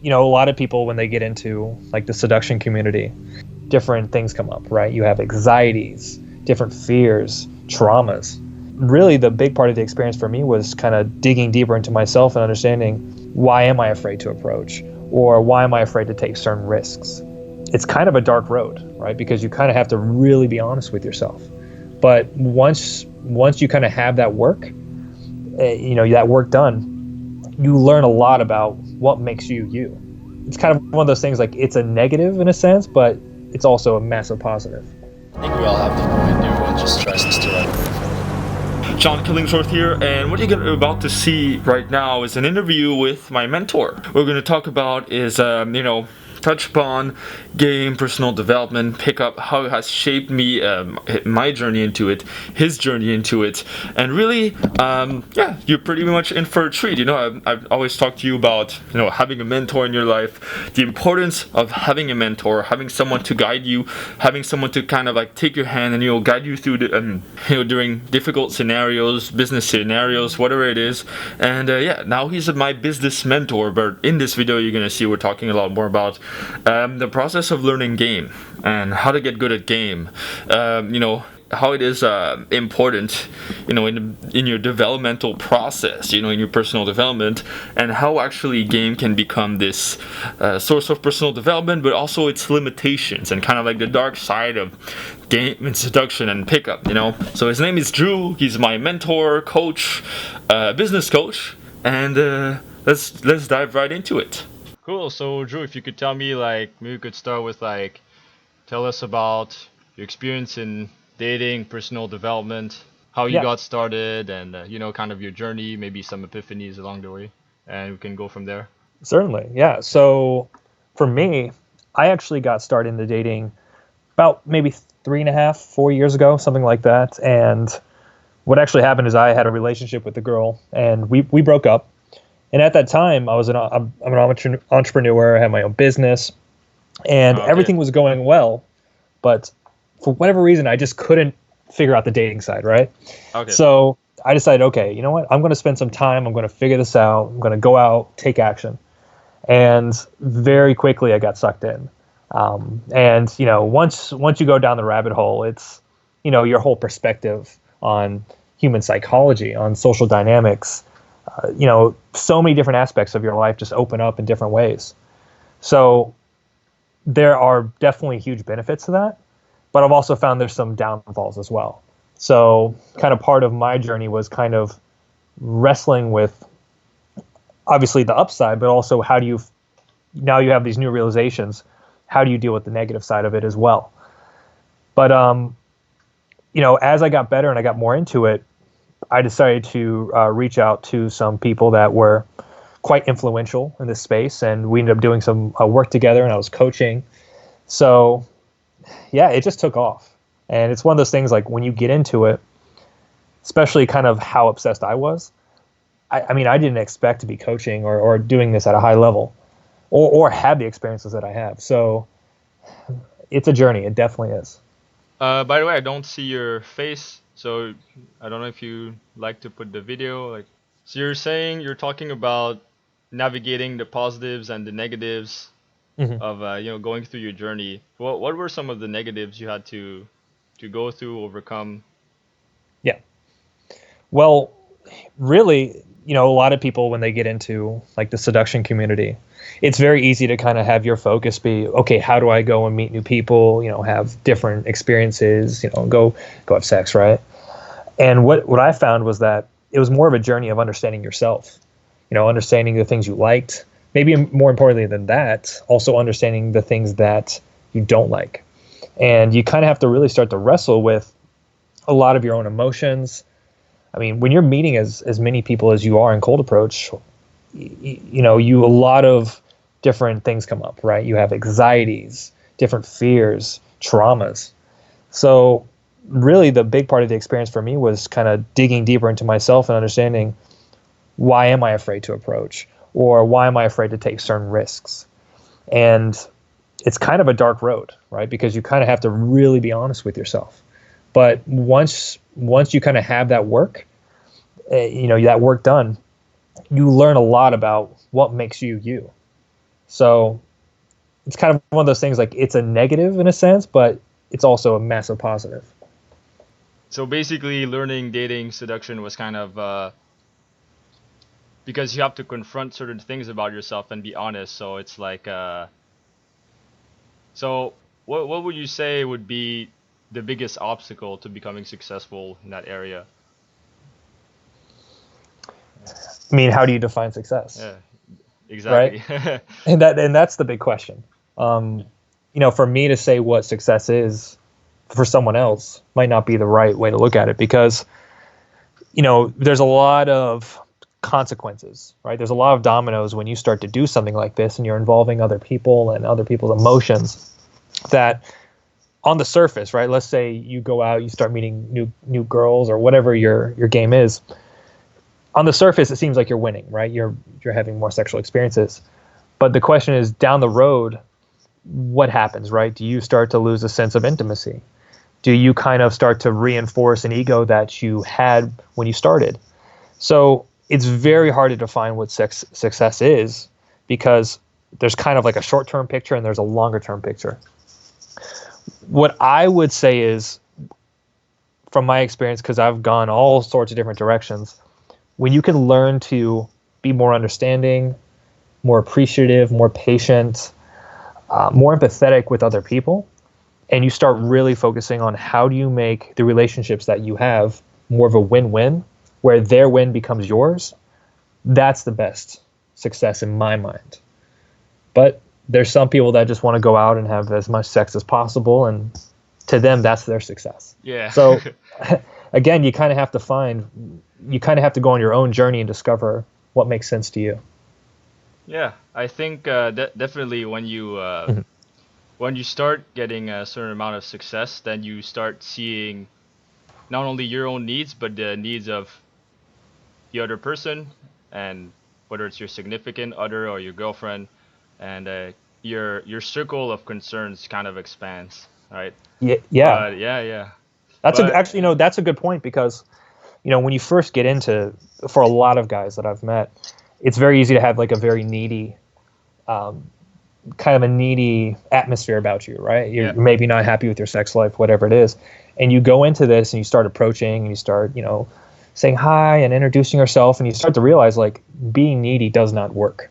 A lot of people, when they get into like the seduction community, different things come up, right? You have anxieties, different fears, traumas. Really, the big part of the experience for me was kind of digging deeper into myself and understanding, why am I afraid to approach, or why am I afraid to take certain risks? It's kind of a dark road, right? Because you kind of have to really be honest with yourself. But once you kind of have that work, that work done, you learn a lot about what makes you you. It's kind of one of those things, like, it's a negative in a sense, but it's also a massive positive. I think we all have to go and do and just trust us to it. John Killingsworth here, and what you're about to see right now is an interview with my mentor. What we're going to talk about is, touch upon game, personal development, pick up how it has shaped me, my journey into it, his journey into it, and really, you're pretty much in for a treat. I've always talked to you about, having a mentor in your life, the importance of having a mentor, having someone to guide you, having someone to kind of like take your hand and, guide you through the, during difficult scenarios, business scenarios, whatever it is. And now he's my business mentor, but in this video, you're going to see we're talking a lot more about the process of learning game and how to get good at game, how it is important, in your developmental process, in your personal development, and how actually game can become this source of personal development, but also its limitations and kind of like the dark side of game and seduction and pickup. So his name is Drew. He's my mentor, coach, business coach, and let's dive right into it. Cool. So Drew, if you could tell me, maybe we could start with tell us about your experience in dating, personal development, how you got started, and kind of your journey, maybe some epiphanies along the way, and we can go from there. Certainly, yeah. So for me, I actually got started into dating about maybe 3.5, 4 years ago, something like that. And what actually happened is I had a relationship with a girl, and we broke up. And at that time, I'm an entrepreneur. I had my own business, and everything was going well. But for whatever reason, I just couldn't figure out the dating side, right? Okay. So I decided, okay, you know what? I'm going to spend some time. I'm going to figure this out. I'm going to go out, take action. And very quickly, I got sucked in. And once you go down the rabbit hole, it's your whole perspective on human psychology, on social dynamics. So many different aspects of your life just open up in different ways. So there are definitely huge benefits to that, but I've also found there's some downfalls as well. So kind of part of my journey was kind of wrestling with obviously the upside, but also now you have these new realizations, how do you deal with the negative side of it as well? But, as I got better and I got more into it, I decided to reach out to some people that were quite influential in this space, and we ended up doing some work together, and I was coaching. So, it just took off. And it's one of those things, like, when you get into it, especially kind of how obsessed I was, I didn't expect to be coaching or doing this at a high level or have the experiences that I have. So it's a journey. It definitely is. By the way, I don't see your face, so I don't know if you like to put the video. So you're talking about navigating the positives and the negatives of going through your journey. What were some of the negatives you had to go through, overcome? Yeah. Well, really, a lot of people, when they get into like the seduction community, it's very easy to kind of have your focus be, okay, how do I go and meet new people, have different experiences, go have sex, right? And what I found was that it was more of a journey of understanding yourself, understanding the things you liked, maybe more importantly than that, also understanding the things that you don't like. And you kind of have to really start to wrestle with a lot of your own emotions. When you're meeting as many people as you are in cold approach, a lot of different things come up, right? You have anxieties, different fears, traumas. So really the big part of the experience for me was kind of digging deeper into myself and understanding, why am I afraid to approach, or why am I afraid to take certain risks? And it's kind of a dark road, right? Because you kind of have to really be honest with yourself. But once you kind of have that work, that work done, you learn a lot about what makes you you. So it's kind of one of those things, like it's a negative in a sense, but it's also a massive positive. So basically, learning dating seduction was kind of because you have to confront certain things about yourself and be honest. So it's like, so what would you say would be the biggest obstacle to becoming successful in that area? I mean, how do you define success? Yeah, exactly. Right? And that's the big question. For me to say what success is for someone else might not be the right way to look at it, because, there's a lot of consequences, right? There's a lot of dominoes when you start to do something like this and you're involving other people and other people's emotions that on the surface, right? Let's say you go out, you start meeting new girls or whatever your game is. On the surface, it seems like you're winning, right? You're having more sexual experiences. But the question is, down the road, what happens, right? Do you start to lose a sense of intimacy? Do you kind of start to reinforce an ego that you had when you started? So it's very hard to define what success is, because there's kind of like a short-term picture and there's a longer-term picture. What I would say is, from my experience, because I've gone all sorts of different directions, when you can learn to be more understanding, more appreciative, more patient, more empathetic with other people, and you start really focusing on how do you make the relationships that you have more of a win-win, where their win becomes yours, that's the best success in my mind. But there's some people that just want to go out and have as much sex as possible, and to them, that's their success. Yeah. So again, you kind of have to go on your own journey and discover what makes sense to you. Yeah, I think definitely when you start getting a certain amount of success, then you start seeing not only your own needs, but the needs of the other person, and whether it's your significant other or your girlfriend, and your circle of concerns kind of expands, right? Yeah. Yeah. That's But actually, that's a good point, because, when you first get into, for a lot of guys that I've met, it's very easy to have like a very needy, kind of a needy atmosphere about you, right? You're maybe not happy with your sex life, whatever it is. And you go into this and you start approaching and you start, saying hi and introducing yourself, and you start to realize like being needy does not work.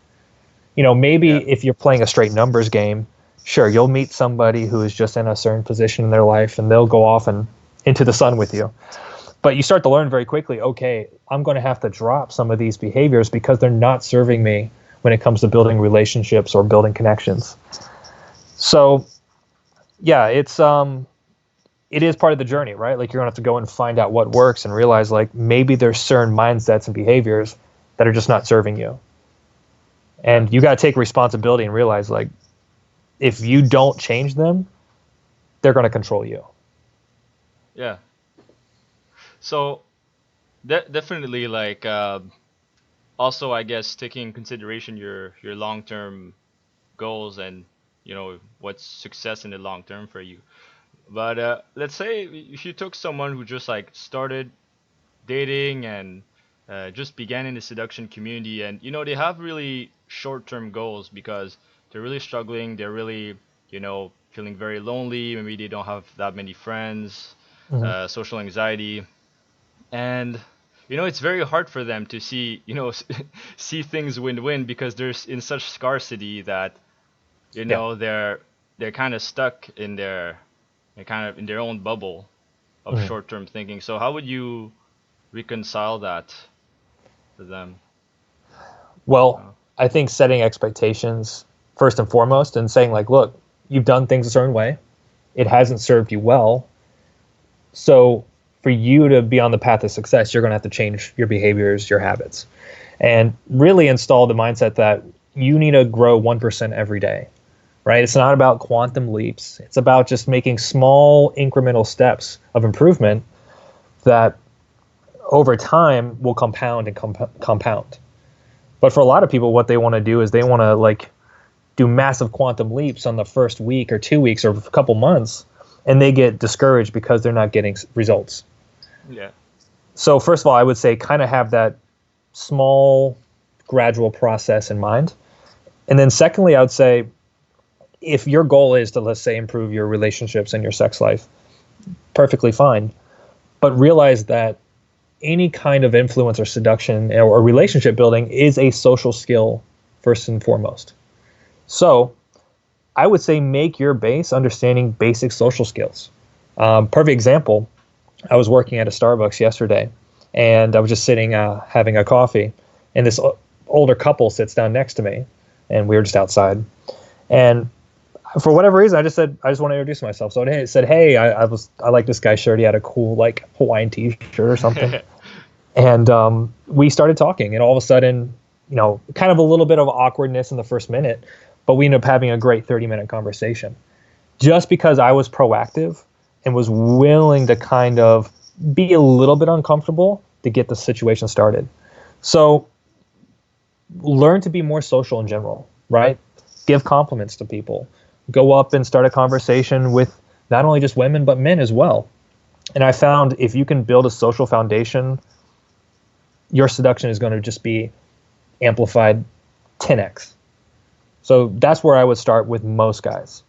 Maybe if you're playing a straight numbers game, sure, you'll meet somebody who is just in a certain position in their life and they'll go off and into the sun with you. But you start to learn very quickly, okay, I'm going to have to drop some of these behaviors because they're not serving me when it comes to building relationships or building connections. So, yeah, it is part of the journey, right? Like, you're going to have to go and find out what works and realize, like, maybe there's certain mindsets and behaviors that are just not serving you. And you got to take responsibility and realize, like, if you don't change them, they're going to control you. yeah, so definitely like also I guess taking in consideration your long-term goals and what's success in the long term for you. But let's say if you took someone who just like started dating and just began in the seduction community, and they have really short-term goals because they're really struggling, they're really feeling very lonely, maybe they don't have that many friends, social anxiety, and it's very hard for them to see see things win-win because there's in such scarcity that they're kind of stuck in their own bubble of short-term thinking. So how would you reconcile that for them? Well, I think setting expectations first and foremost and saying, like, look, you've done things a certain way. It hasn't served you well. So for you to be on the path of success, you're going to have to change your behaviors, your habits, and really install the mindset that you need to grow 1% every day, right? It's not about quantum leaps. It's about just making small incremental steps of improvement that over time will compound and compound. But for a lot of people, what they want to do is they want to like do massive quantum leaps on the first week or 2 weeks or a couple months, and they get discouraged because they're not getting results. Yeah. So first of all, I would say kind of have that small, gradual process in mind. And then secondly, I would say if your goal is to, let's say, improve your relationships and your sex life, perfectly fine. But realize that any kind of influence or seduction or relationship building is a social skill first and foremost. So I would say make your base understanding basic social skills. Perfect example, I was working at a Starbucks yesterday, and I was just sitting having a coffee, and this older couple sits down next to me, and we were just outside. And for whatever reason, I just said, I just want to introduce myself. So I said, hey, I like this guy's shirt. He had a cool like Hawaiian t-shirt or something. And we started talking, and all of a sudden, kind of a little bit of awkwardness in the first minute, but we ended up having a great 30-minute conversation just because I was proactive and was willing to kind of be a little bit uncomfortable to get the situation started. So learn to be more social in general, right? Give compliments to people. Go up and start a conversation with not only just women, but men as well. And I found if you can build a social foundation, your seduction is going to just be amplified 10x. So that's where I would start with most guys.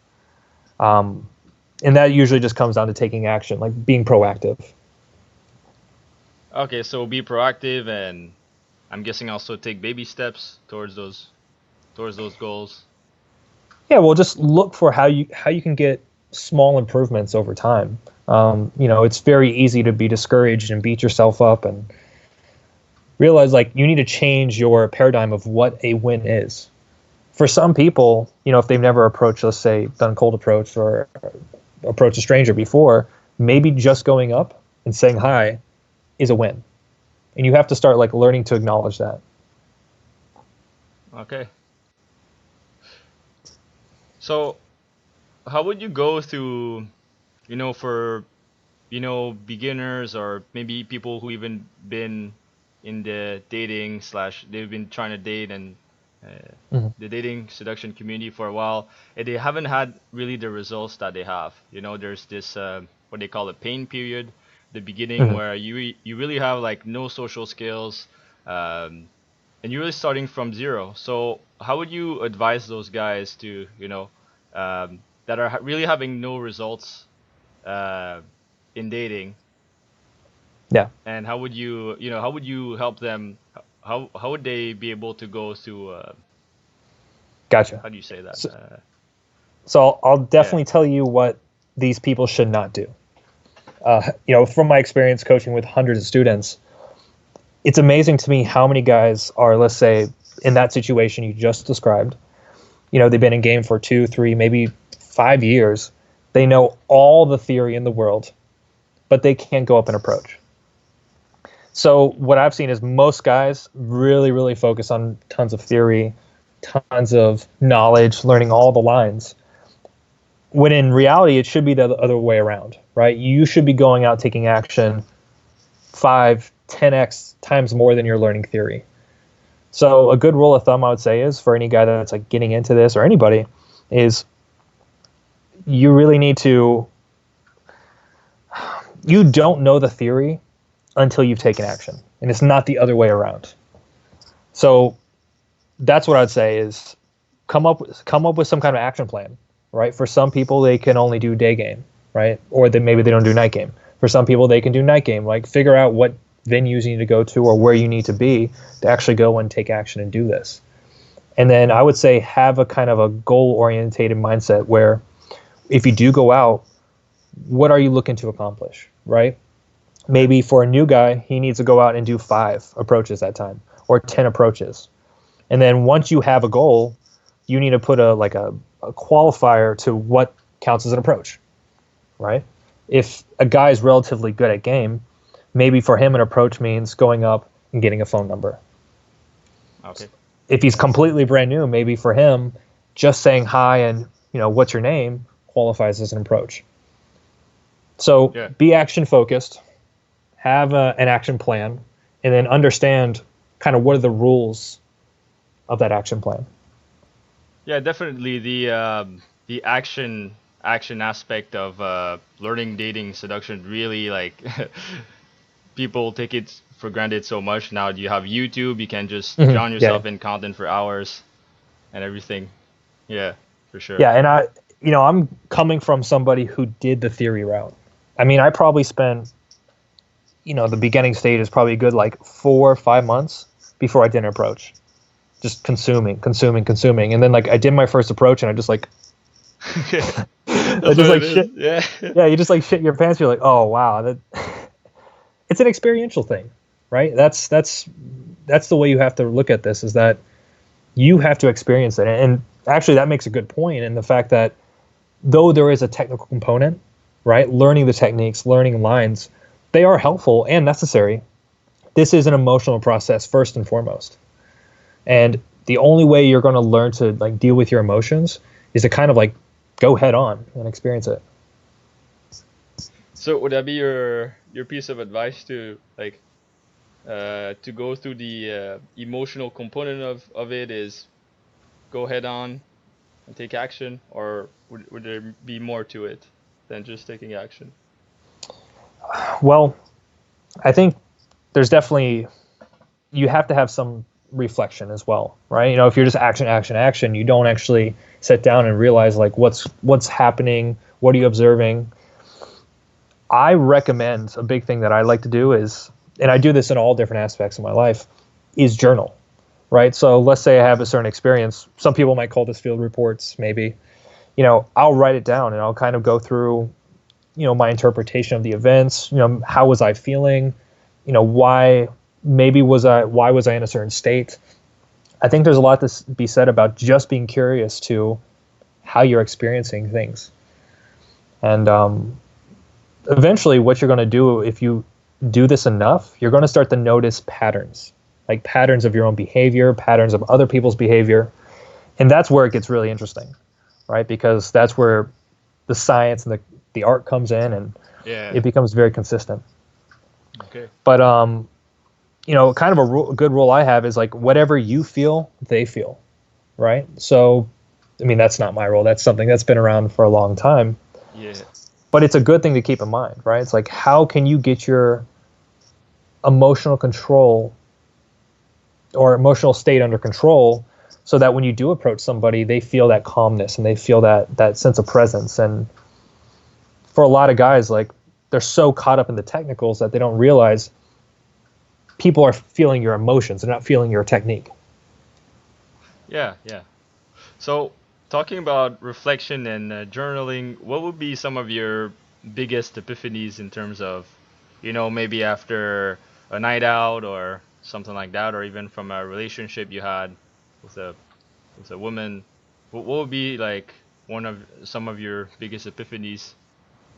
And that usually just comes down to taking action, like being proactive. Okay, so be proactive, and I'm guessing also take baby steps towards those goals. Yeah, well, just look for how you can get small improvements over time. It's very easy to be discouraged and beat yourself up and realize like you need to change your paradigm of what a win is. For some people, if they've never approached, let's say, done cold approach or approached a stranger before, maybe just going up and saying hi is a win. And you have to start like learning to acknowledge that. Okay. So, how would you go through, for, beginners or maybe people who even been in the dating slash they've been trying to date and the dating seduction community for a while, and they haven't had really the results that they have. There's this what they call a pain period, the beginning where you really have like no social skills, and you're really starting from zero. So how would you advise those guys to that are really having no results in dating? Yeah. And how would you help them? How would they be able to go through? Gotcha. How do you say that? So I'll definitely tell you what these people should not do. From my experience coaching with hundreds of students, it's amazing to me how many guys are, let's say, in that situation you just described. They've been in game for 2, 3, maybe 5 years. They know all the theory in the world, but they can't go up and approach. So what I've seen is most guys really, really focus on tons of theory, tons of knowledge, learning all the lines. When in reality, it should be the other way around, right? You should be going out taking action 5, 10x times more than you're learning theory. So a good rule of thumb I would say is for any guy that's like getting into this or anybody is you really need to, you don't know the theory until you've taken action, and it's not the other way around. So that's what I'd say is come up with some kind of action plan, right? For some people, they can only do day game, right? Or maybe they don't do night game. For some people, they can do night game. Like figure out what venues you need to go to or where you need to be to actually go and take action and do this. And then I would say have a kind of a goal-orientated mindset where if you do go out, what are you looking to accomplish, right? Maybe for a new guy, he needs to go out and do 5 approaches that time or 10 approaches. And then once you have a goal, you need to put a qualifier to what counts as an approach, right? If a guy is relatively good at game, maybe for him an approach means going up and getting a phone number. Okay. If he's completely brand new, maybe for him just saying hi and what's your name qualifies as an approach. So be action focused, have an action plan, and then understand kind of what are the rules of that action plan. Yeah, definitely the action aspect of learning dating seduction really like people take it for granted so much now. You have YouTube, you can just drown yourself in content for hours. and everything. Yeah, for sure. Yeah, and I'm coming from somebody who did the theory route. I mean, I probably spent, the beginning stage is probably a good like 4 or 5 months before I did an approach, just consuming, and then like I did my first approach, and I just like, I That's just what like it is. shit. Yeah. Yeah, you just like shit your pants. You're like, oh wow, that it's an experiential thing, right? That's the way you have to look at this. Is that you have to experience it, and actually that makes a good point in the fact that though there is a technical component, right? Learning the techniques, learning lines, they are helpful and necessary. This is an emotional process first and foremost. And the only way you're going to learn to like deal with your emotions is to kind of like go head on and experience it. So would that be your piece of advice to like to go through the emotional component of it is go head on and take action, or would there be more to it than just taking action? Well, I think there's definitely, you have to have some reflection as well, right? If you're just action, you don't actually sit down and realize like what's happening, what are you observing. I recommend, a big thing that I like to do is, and I do this in all different aspects of my life, is journal, right? So let's say I have a certain experience. Some people might call this field reports, maybe. I'll write it down and I'll kind of go through, my interpretation of the events. How was I feeling? Why was I in a certain state? I think there's a lot to be said about just being curious to how you're experiencing things. And eventually what you're going to do, if you do this enough, you're going to start to notice patterns, like patterns of your own behavior, patterns of other people's behavior. And that's where it gets really interesting, right? Because that's where the science and the art comes in, and Yeah. it becomes very consistent. Okay. But kind of a good rule I have is like whatever you feel, they feel, right? So, I mean, that's not my rule. That's something that's been around for a long time. Yeah. But it's a good thing to keep in mind, right? It's like, how can you get your emotional control or emotional state under control so that when you do approach somebody, they feel that calmness and they feel that sense of presence. And for a lot of guys, like, they're so caught up in the technicals that they don't realize people are feeling your emotions. They're not feeling your technique. Yeah. Yeah. So talking about reflection and journaling, what would be some of your biggest epiphanies in terms of, maybe after a night out or something like that, or even from a relationship you had with a woman? What would be like some of your biggest epiphanies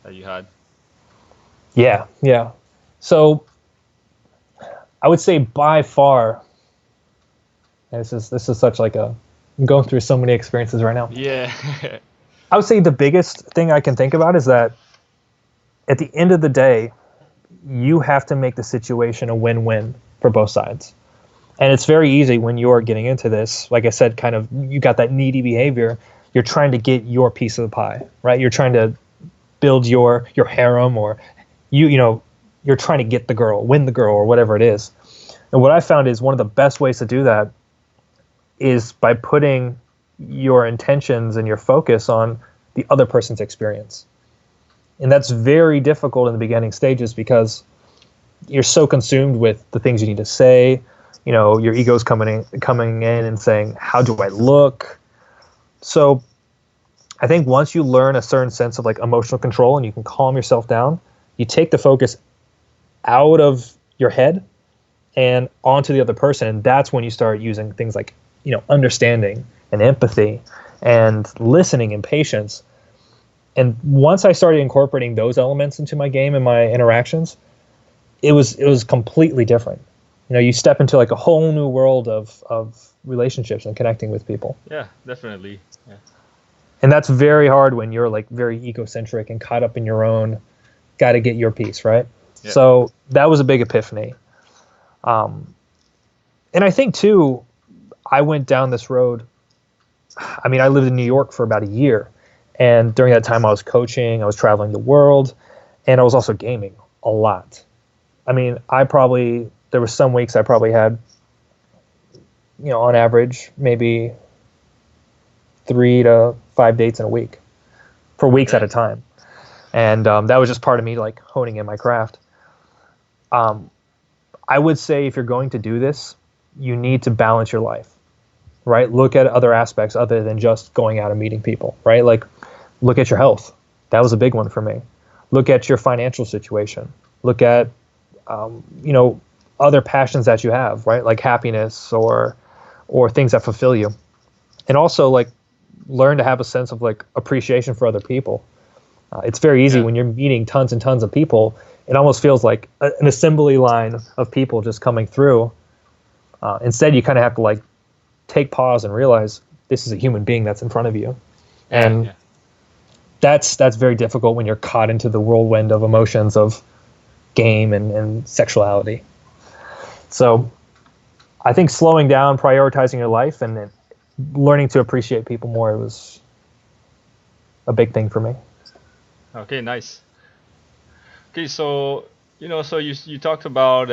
that you had? Yeah. So I would say by far, and this is such like I'm going through so many experiences right now. Yeah. I would say the biggest thing I can think about is that at the end of the day, you have to make the situation a win-win for both sides. And it's very easy when you're getting into this, like I said, kind of, you got that needy behavior. You're trying to get your piece of the pie, right? You're trying to build your harem, or you're trying to get the girl, win the girl, or whatever it is. And what I found is one of the best ways to do that is by putting your intentions and your focus on the other person's experience. And that's very difficult in the beginning stages because you're so consumed with the things you need to say. Your ego's coming in and saying, how do I look? So I think once you learn a certain sense of like emotional control and you can calm yourself down, you take the focus out of your head and onto the other person. And that's when you start using things like, understanding and empathy and listening and patience. And once I started incorporating those elements into my game and my interactions, it was completely different. You step into like a whole new world of relationships and connecting with people. Yeah, definitely. Yeah. And that's very hard when you're like very egocentric and caught up in your own, got to get your piece, right? Yeah. So that was a big epiphany. And I think too, I went down this road. I mean, I lived in New York for about a year. And during that time I was coaching, I was traveling the world, and I was also gaming a lot. I mean, there were some weeks I probably had, on average, maybe 3 to 5 dates in a week for weeks at Okay. a time. And that was just part of me like honing in my craft. I would say if you're going to do this, you need to balance your life, right? Look at other aspects other than just going out and meeting people, right? Like look at your health. That was a big one for me. Look at your financial situation. Look at, other passions that you have, right? Like happiness or things that fulfill you. And also like learn to have a sense of like appreciation for other people. It's very easy Yeah. when you're meeting tons and tons of people. It almost feels like an assembly line of people just coming through. Instead, you kind of have to like take pause and realize this is a human being that's in front of you. And Yeah. that's very difficult when you're caught into the whirlwind of emotions of game and sexuality. So I think slowing down, prioritizing your life, and learning to appreciate people more was a big thing for me. Okay, nice. Okay, so so you talked about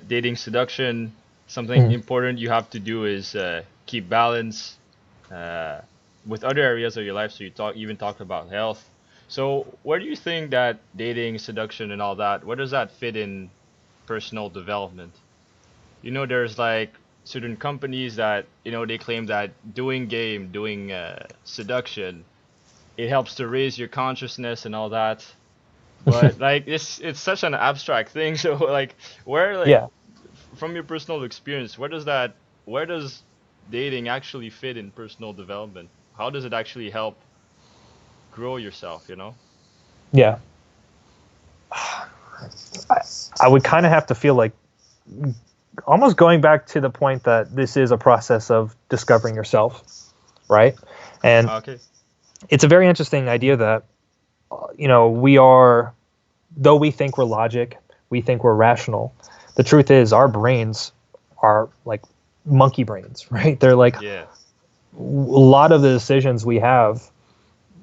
dating seduction. Something Mhm. important you have to do is keep balance uh, with other areas of your life. So you even talked about health. So where do you think that dating, seduction, and all that, where does that fit in personal development? There's like certain companies that they claim that doing seduction, it helps to raise your consciousness and all that. But like it's such an abstract thing. So like where like Yeah. from your personal experience, where does dating actually fit in personal development? How does it actually help grow yourself? Yeah. I would kind of have to feel like almost going back to the point that this is a process of discovering yourself, right? And Okay. it's a very interesting idea that, we are, though we think we're logic, we think we're rational. The truth is our brains are like monkey brains, right? They're like Yeah. a lot of the decisions we have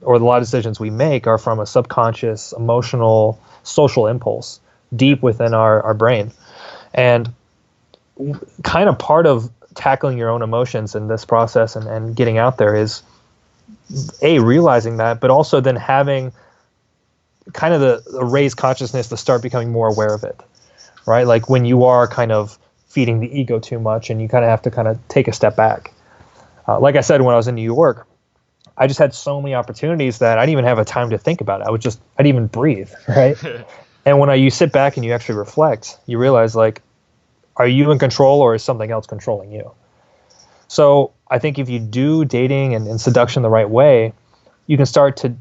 or a lot of decisions we make are from a subconscious, emotional, social impulse deep within our brain. And kind of part of tackling your own emotions in this process and getting out there is realizing that, but also then having kind of the raised consciousness to start becoming more aware of it, right? Like when you are kind of feeding the ego too much and you kind of have to kind of take a step back. Like I said, when I was in New York, I just had so many opportunities that I didn't even have a time to think about it. I didn't even breathe, right? And when you sit back and you actually reflect, you realize like, are you in control or is something else controlling you? So I think if you do dating and seduction the right way, you can start to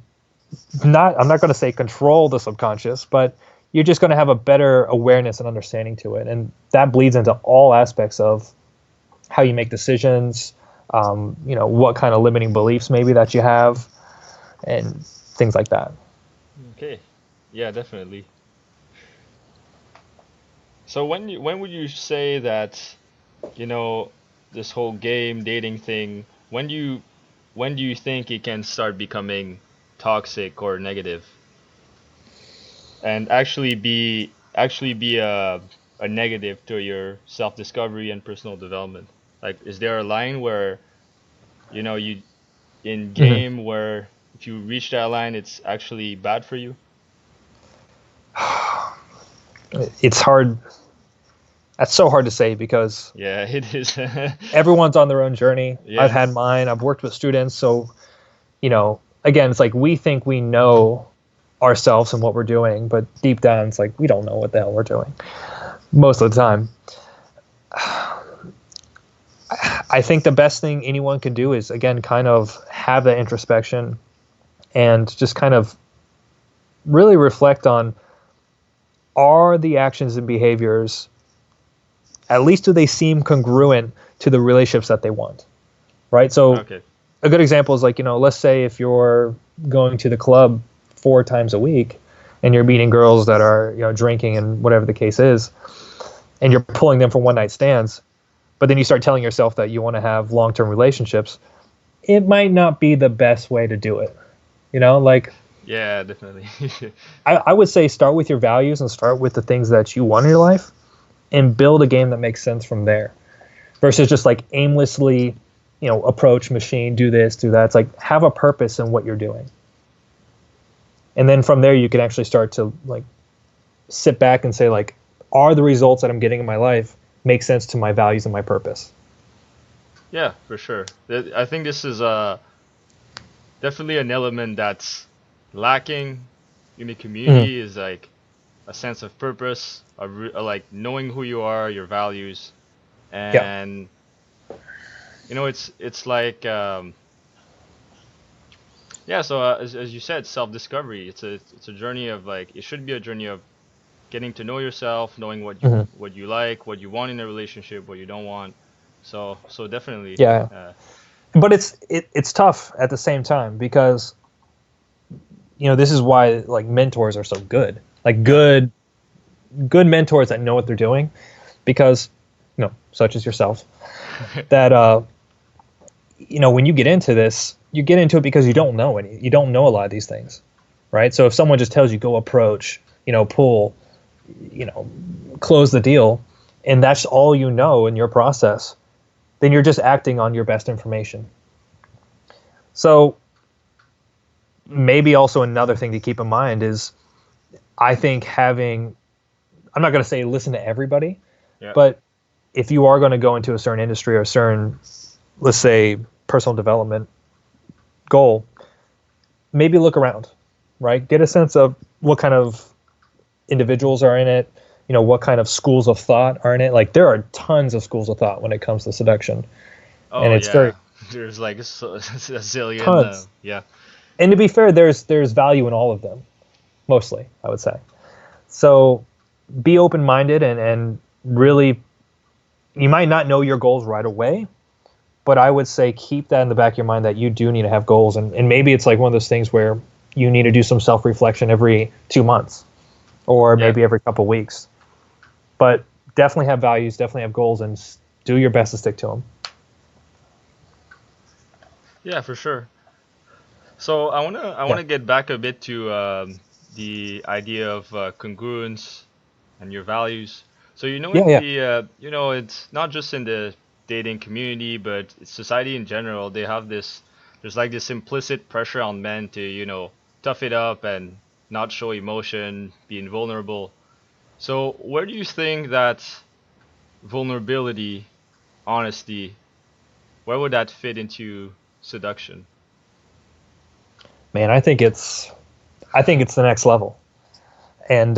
I'm not going to say control the subconscious, but you're just going to have a better awareness and understanding to it. And that bleeds into all aspects of how you make decisions, what kind of limiting beliefs maybe that you have and things like that. Okay. Yeah, definitely. So when would you say that, you know, this whole game dating thing, when do you think it can start becoming toxic or negative and actually be a negative to your self-discovery and personal development? Like, is there a line where, you in Mhm. game where if you reach that line, it's actually bad for you? It's hard. That's so hard to say because Yeah, it is. everyone's on their own journey. I've Yeah. had mine. I've worked with students. So, again, it's like we think we know ourselves and what we're doing, but deep down, it's like we don't know what the hell we're doing most of the time. I think the best thing anyone can do is, again, kind of have that introspection and just kind of really reflect on, are the actions and behaviors, at least do they seem congruent to the relationships that they want, right? So Okay. a good example is like, let's say if you're going to the club 4 times a week and you're meeting girls that are, drinking and whatever the case is, and you're pulling them for one night stands, but then you start telling yourself that you want to have long-term relationships, it might not be the best way to do it. Like Yeah, definitely. I would say start with your values and start with the things that you want in your life and build a game that makes sense from there versus just like aimlessly, approach machine, do this, do that. It's like, have a purpose in what you're doing. And then from there, you can actually start to like sit back and say, like, are the results that I'm getting in my life make sense to my values and my purpose? Yeah, for sure. I think this is definitely an element that's lacking in the community, is like a sense of purpose, like knowing who you are, your values, and it's like So as you said, self-discovery. It's a journey of like, it should be a journey of getting to know yourself, knowing what you like, what you want in a relationship, what you don't want. So definitely. Yeah. But it's tough at the same time, because this is why like mentors are so good. Like good mentors that know what they're doing, because such as yourself, that when you get into this, you get into it because you don't know a lot of these things, right? So if someone just tells you go approach, pull, close the deal, and that's all you know in your process, then you're just acting on your best information. So maybe also another thing to keep in mind is, I think I'm not going to say listen to everybody, but if you are going to go into a certain industry or a certain, let's say, personal development goal, maybe look around, right? Get a sense of what kind of individuals are in it, what kind of schools of thought are in it. Like, there are tons of schools of thought when it comes to seduction. Oh, and it's very there's like a zillion. Tons. And to be fair, there's value in all of them, mostly, I would say. So be open-minded, and really, you might not know your goals right away, but I would say keep that in the back of your mind, that you do need to have goals. And maybe it's like one of those things where you need to do some self-reflection every 2 months, or maybe every couple of weeks. But definitely have values, definitely have goals, and do your best to stick to them. Yeah, for sure. So I wanna get back a bit to the idea of congruence and your values. So it's not just in the dating community, but society in general. There's like this implicit pressure on men to tough it up and not show emotion, being vulnerable. So where do you think that vulnerability, honesty, where would that fit into seduction? Man, I think it's the next level. And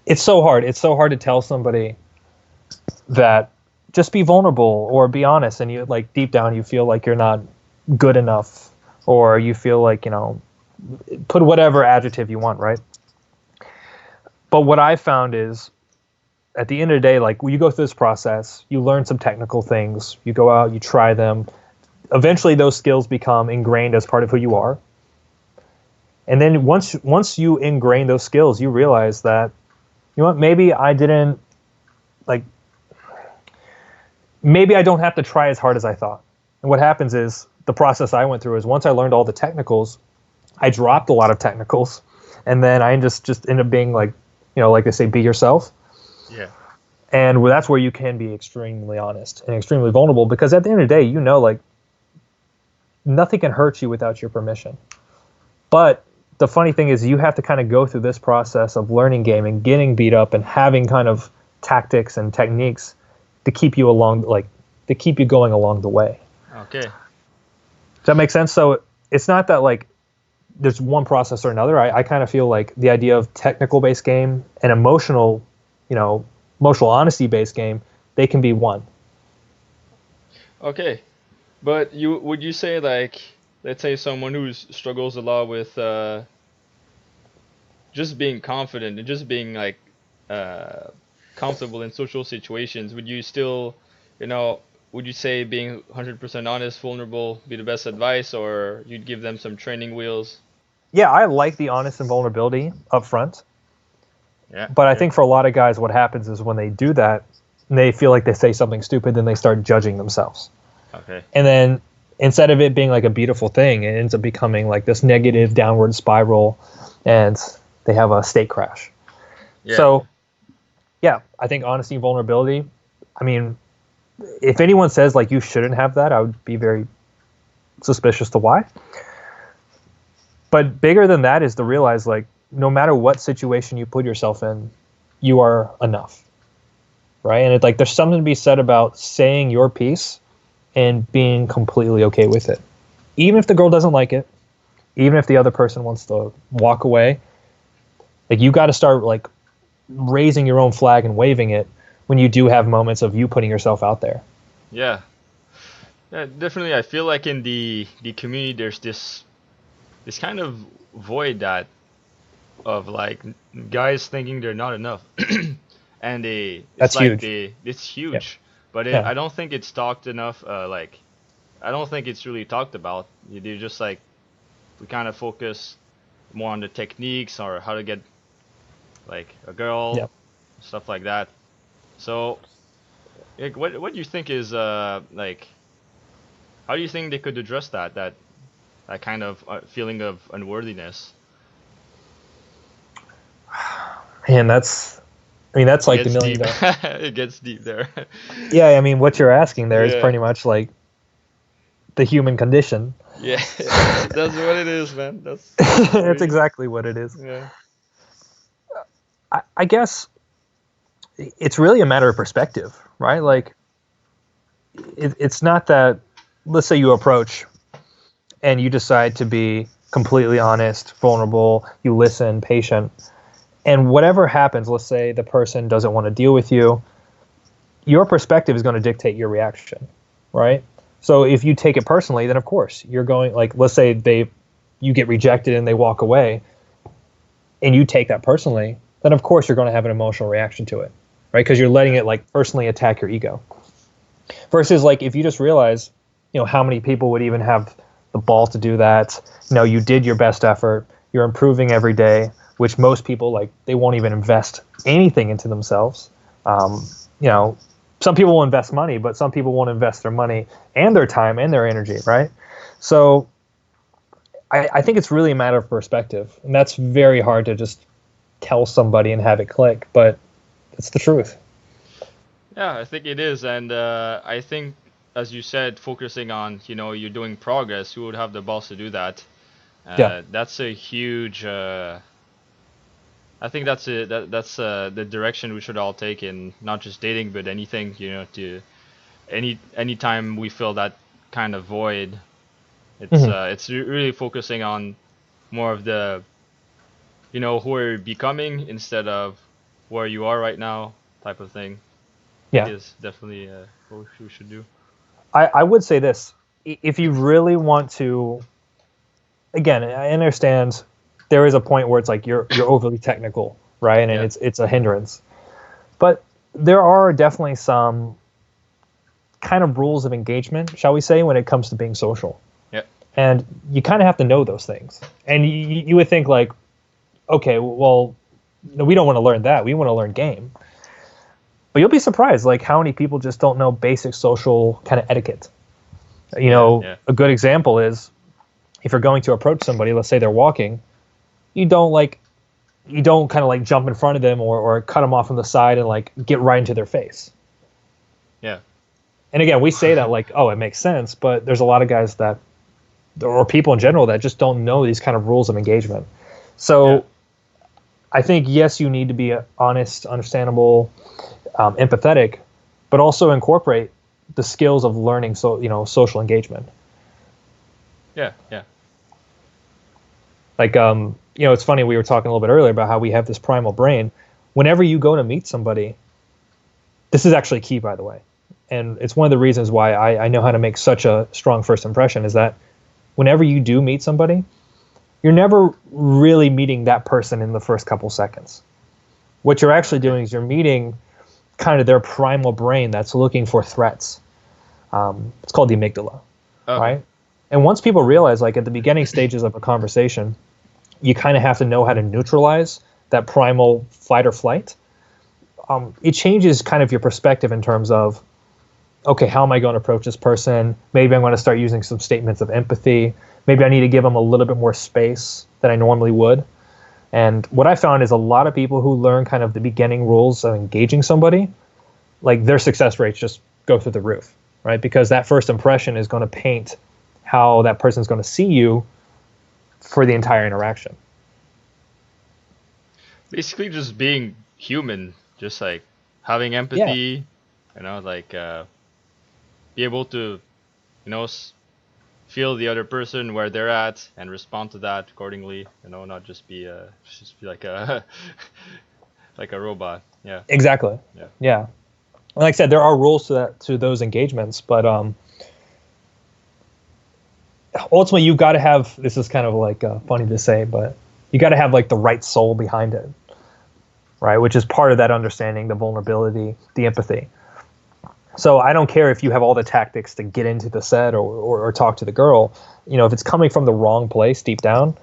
it's so hard. It's so hard to tell somebody that just be vulnerable or be honest, and you, like, deep down you feel like you're not good enough, or you feel like, put whatever adjective you want, right? But what I found is, at the end of the day, like, when you go through this process, you learn some technical things, you go out, you try them. Eventually those skills become ingrained as part of who you are. And then once you ingrain those skills, you realize that, maybe I didn't, like, maybe I don't have to try as hard as I thought. And what happens is, the process I went through is, once I learned all the technicals, I dropped a lot of technicals, and then I just ended up being like, like they say, be yourself. Yeah. And that's where you can be extremely honest and extremely vulnerable, because at the end of the day, like, nothing can hurt you without your permission. But the funny thing is, you have to kind of go through this process of learning game and getting beat up and having kind of tactics and techniques to keep you going along the way. Okay. Does that make sense? So it's not that, like, there's one process or another. I kind of feel like the idea of technical-based game and emotional honesty-based game, they can be one. Okay. But would you say, like, let's say someone who struggles a lot with just being confident and just being, like, comfortable in social situations, would you still, would you say being 100% honest, vulnerable, be the best advice, or you'd give them some training wheels? Yeah, I like the honest and vulnerability up front. Yeah. But I think for a lot of guys, what happens is, when they do that, they feel like they say something stupid, then they start judging themselves. Okay. And then, instead of it being like a beautiful thing, it ends up becoming like this negative downward spiral, and they have a state crash. Yeah. So, yeah, I think honesty and vulnerability, I mean, if anyone says like you shouldn't have that, I would be very suspicious to why. But bigger than that is to realize like no matter what situation you put yourself in, you are enough, right? And it's like there's something to be said about saying your piece and being completely okay with it, even if the girl doesn't like it, even if the other person wants to walk away. Like you got to start like raising your own flag and waving it when you do have moments of you putting yourself out there. Yeah. Yeah, definitely. I feel like in the community, there's this kind of void that of like guys thinking they're not enough, and That's huge. It's huge, but Yeah. I don't think it's talked enough. Like I don't think it's really talked about. They're just like we kind of focus more on the techniques or how to get like a girl, Yep. stuff like that. So, like, what do you think is like? How do you think they could address that kind of feeling of unworthiness? Man, that's like the It gets million deep. dollar. It gets deep there. Yeah, I mean, what you're asking there is Yeah. pretty much like the human condition. Yeah, that's what it is, man. That's That's exactly what it is. yeah. I guess it's really a matter of perspective, right? Like, it's not that, let's say you approach and you decide to be completely honest, vulnerable, you listen, patient, and whatever happens, let's say the person doesn't want to deal with you, your perspective is going to dictate your reaction, right? So if you take it personally, then of course you're going, like, let's say you get rejected and they walk away and you take that personally, then of course you're going to have an emotional reaction to it, right? Because you're letting it like personally attack your ego. Versus like if you just realize, how many people would even have the balls to do that? You did your best effort, you're improving every day, which most people like they won't even invest anything into themselves. Some people will invest money, but some people won't invest their money and their time and their energy, right? So I think it's really a matter of perspective, and that's very hard to just tell somebody and have it click, but it's the truth. Yeah, I think it is, and I think, as you said, focusing on you're doing progress. Who would have the balls to do that? Yeah. That's a huge. I think that's the direction we should all take in not just dating, but anything. To any time we feel that kind of void, it's really focusing on more of the who we're becoming instead of where you are right now type of thing. Yeah. Is definitely what we should do. I would say this. If you really want to, again, I understand there is a point where it's like you're overly technical, right? And it's a hindrance. But there are definitely some kind of rules of engagement, shall we say, when it comes to being social. Yeah. And you kind of have to know those things. And you would think like, okay, well, no, we don't want to learn that. We want to learn game. But you'll be surprised like how many people just don't know basic social kind of etiquette. A good example is if you're going to approach somebody, let's say they're walking, you don't kind of like jump in front of them or cut them off from the side and like get right into their face. Yeah. And again, we say that like, oh, it makes sense, but there's a lot of guys that, or people in general, that just don't know these kind of rules of engagement. So I think, yes, you need to be honest, understandable, empathetic, but also incorporate the skills of learning social engagement. Yeah. Like, it's funny, we were talking a little bit earlier about how we have this primal brain. Whenever you go to meet somebody, this is actually key, by the way, and it's one of the reasons why I know how to make such a strong first impression, is that whenever you do meet somebody, you're never really meeting that person in the first couple seconds. What you're actually doing is you're meeting kind of their primal brain that's looking for threats. It's called the amygdala, right? And once people realize, like at the beginning stages of a conversation, you kind of have to know how to neutralize that primal fight or flight. It changes kind of your perspective in terms of, okay, how am I going to approach this person? Maybe I'm going to start using some statements of empathy. Maybe I need to give them a little bit more space than I normally would. And what I found is a lot of people who learn kind of the beginning rules of engaging somebody, like their success rates just go through the roof, right? Because that first impression is going to paint how that person's going to see you for the entire interaction. Basically, just being human, just like having Yeah, empathy, like be able to, feel the other person where they're at and respond to that accordingly. Not just be like a like a robot. Yeah, exactly. yeah, Yeah. And like I said, there are rules to those engagements, but ultimately you've got to have, this is kind of like funny to say, but you got to have like the right soul behind it, right? Which is part of that understanding, the vulnerability, the empathy. So I don't care if you have all the tactics to get into the set or talk to the girl. If it's coming from the wrong place deep down,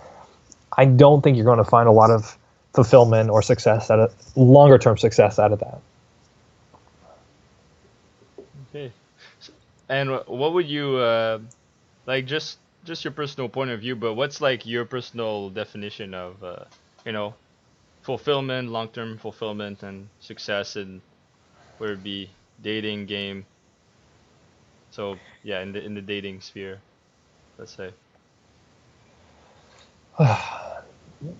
I don't think you're going to find a lot of fulfillment or success longer term success out of that. okay. And what would you like? Just your personal point of view, but what's like your personal definition of fulfillment, long-term fulfillment, and success in whether it be dating, game? So yeah, in the dating sphere, let's say.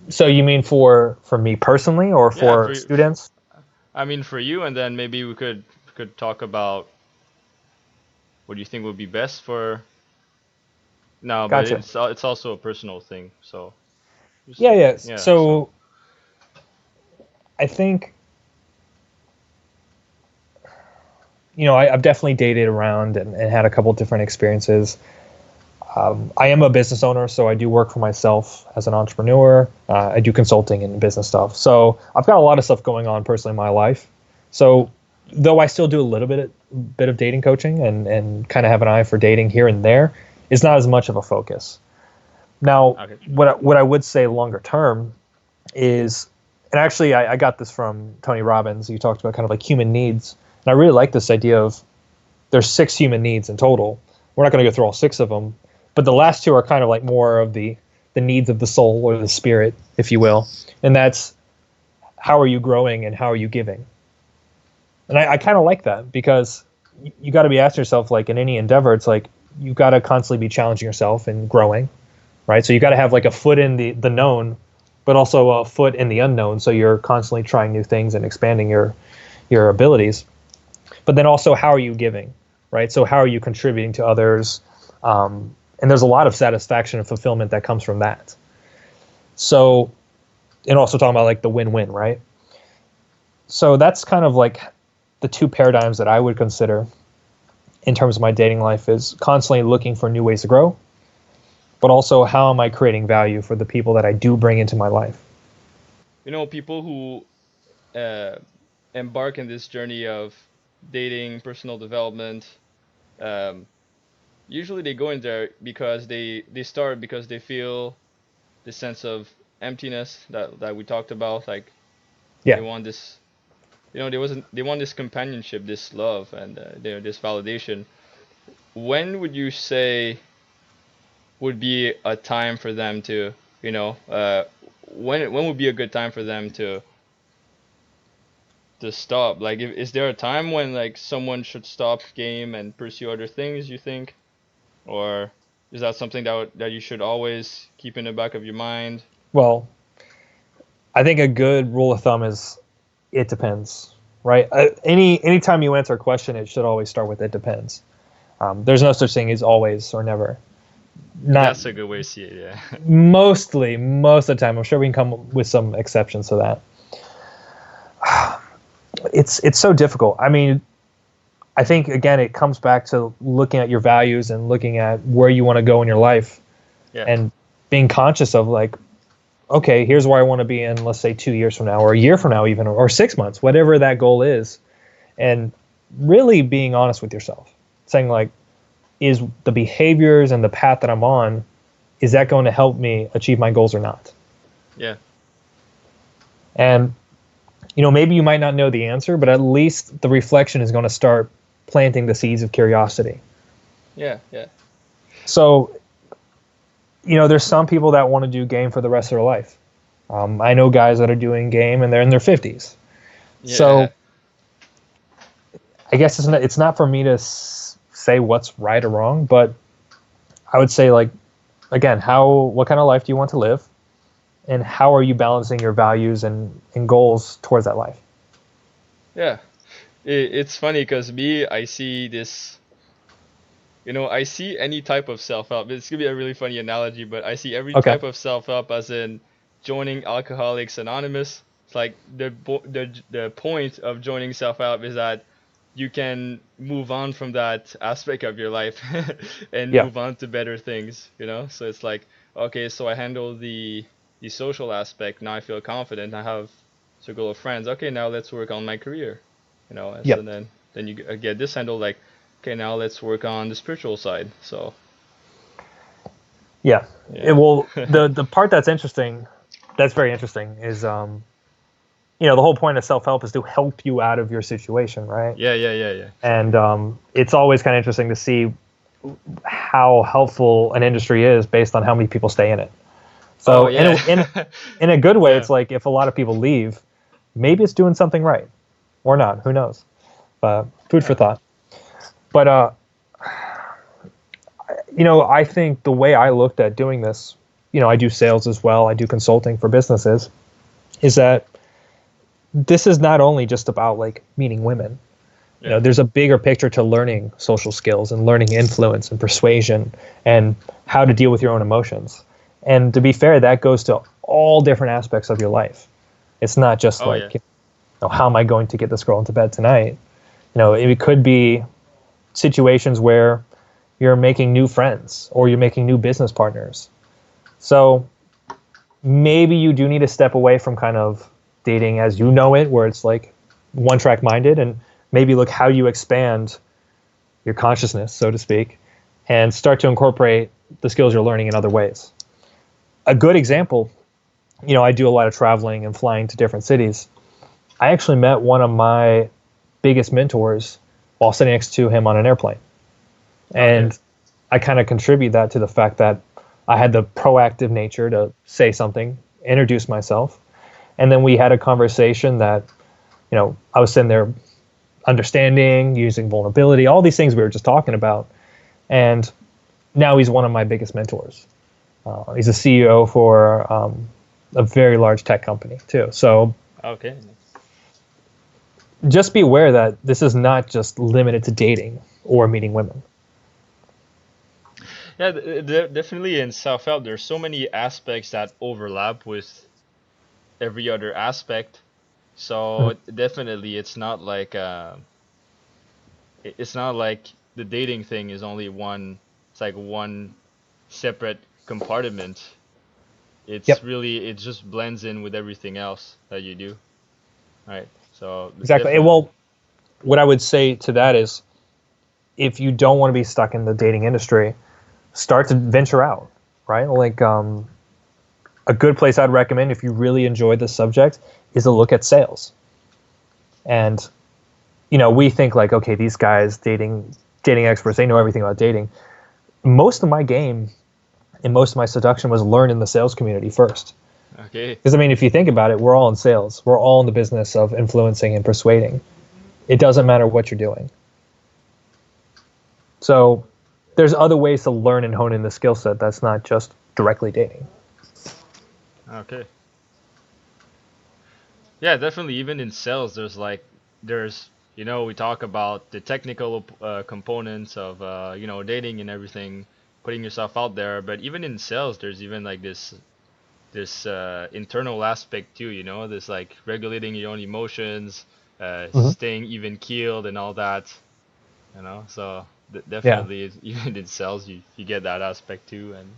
So you mean for me personally or Yeah, for students? I mean for you, and then maybe we could talk about what do you think would be best for. No, but Gotcha. it's also a personal thing. So just, Yeah. yeah. So So I think, I've definitely dated around and had a couple different experiences. I am a business owner, so I do work for myself as an entrepreneur. I do consulting and business stuff. So I've got a lot of stuff going on personally in my life. So though I still do a little bit of dating coaching and kind of have an eye for dating here and there, it's not as much of a focus. Now, okay. what I would say longer term is, and actually I got this from Tony Robbins. He talked about kind of like human needs. And I really like this idea of there's 6 human needs in total. We're not going to go through all 6 of them, but the last 2 are kind of like more of the needs of the soul or the spirit, if you will. And that's how are you growing and how are you giving? And I kind of like that because you got to be asking yourself, like in any endeavor, it's like you've got to constantly be challenging yourself and growing, right? So you got to have like a foot in the known, but also a foot in the unknown. So you're constantly trying new things and expanding your abilities. But then also, how are you giving, right? So how are you contributing to others? And there's a lot of satisfaction and fulfillment that comes from that. So, and also talking about like the win-win, right? So that's kind of like the 2 paradigms that I would consider in terms of my dating life is constantly looking for new ways to grow, but also how am I creating value for the people that I do bring into my life? People who embark in this journey of dating, personal development, usually they go in there because they start because they feel this sense of emptiness that we talked about. Like Yeah. they want this, they want this companionship, this love, and this validation. When would you say would be a time for them to, when would be a good time for them to stop? Like, is there a time when like someone should stop game and pursue other things, you think, or is that something that you should always keep in the back of your mind? Well, I think a good rule of thumb is it depends, right? Anytime you answer a question, it should always start with it depends. There's no such thing as always or never. That's a good way to see it, yeah. Most of the time. I'm sure we can come with some exceptions to that. It's so difficult. I mean, I think, again, it comes back to looking at your values and looking at where you want to go in your life, and being conscious of like, okay, here's where I want to be in, let's say 2 years from now, or a year from now even, or 6 months, whatever that goal is. And really being honest with yourself, saying like, is the behaviors and the path that I'm on, is that going to help me achieve my goals or not? Yeah. And, maybe you might not know the answer, but at least the reflection is going to start planting the seeds of curiosity. Yeah. So, there's some people that want to do game for the rest of their life. I know guys that are doing game and they're in their 50s. Yeah. So I guess it's not for me to say what's right or wrong, but I would say, like, again, what kind of life do you want to live, and how are you balancing your values and goals towards that life? Yeah, it's funny because me, I see this. I see any type of self-help. It's gonna be a really funny analogy, but I see every Okay. type of self-help as in joining Alcoholics Anonymous. It's like the point of joining self-help is that you can move on from that aspect of your life and Yeah. move on to better things. So it's like, okay, so I handle the social aspect. Now I feel confident. I have a circle of friends. Okay, now let's work on my career. And so Yep. then you get this handle, like, okay, now let's work on the spiritual side. So Yeah. yeah. Well, the part that's very interesting, is the whole point of self-help is to help you out of your situation, right? Yeah. And it's always kind of interesting to see how helpful an industry is based on how many people stay in it. Oh So yeah. in a good way, Yeah. it's like, if a lot of people leave, maybe it's doing something right, or not. Who knows? Food for Yeah. thought. But I think the way I looked at doing this, I do sales as well. I do consulting for businesses. Is that this is not only just about, like, meeting women. Yeah. There's a bigger picture to learning social skills and learning influence and persuasion and how to deal with your own emotions. And to be fair, that goes to all different aspects of your life. It's not just Oh yeah. like, how am I going to get this girl into bed tonight? It could be situations where you're making new friends or you're making new business partners. So maybe you do need to step away from kind of dating as you know it, where it's like one track minded, and maybe look how you expand your consciousness, so to speak, and start to incorporate the skills you're learning in other ways. A good example, I do a lot of traveling and flying to different cities. I actually met one of my biggest mentors while sitting next to him on an airplane. Okay. And I kind of contribute that to the fact that I had the proactive nature to say something, introduce myself, and then we had a conversation that, I was sitting there understanding, using vulnerability, all these things we were just talking about. And now he's one of my biggest mentors. He's a CEO for a very large tech company too. So Okay. just be aware that this is not just limited to dating or meeting women. Yeah, definitely in self-help, there's so many aspects that overlap with every other aspect. So Mhm. definitely, it's not like the dating thing is only one. It's like one separate compartment. It's Yep, really, it just blends in with everything else that you do, right? So exactly. definitely. Well, what I would say to that is, if you don't want to be stuck in the dating industry, start to venture out, right? Like, a good place I'd recommend, if you really enjoy this subject, is to look at sales. And we think like, okay, these guys, dating experts, they know everything about dating. Most of my game and most of my seduction was learned in the sales community first. Okay. Because I mean, if you think about it, we're all in sales. We're all in the business of influencing and persuading. It doesn't matter what you're doing. So there's other ways to learn and hone in the skill set that's not just directly dating. Okay. Yeah, definitely. Even in sales, we talk about the technical components of, dating and everything, putting yourself out there. But even in sales, there's even like this internal aspect too. This like regulating your own emotions, Hmm. staying even keeled and all that. So Yeah. definitely, even in sales, you get that aspect too. And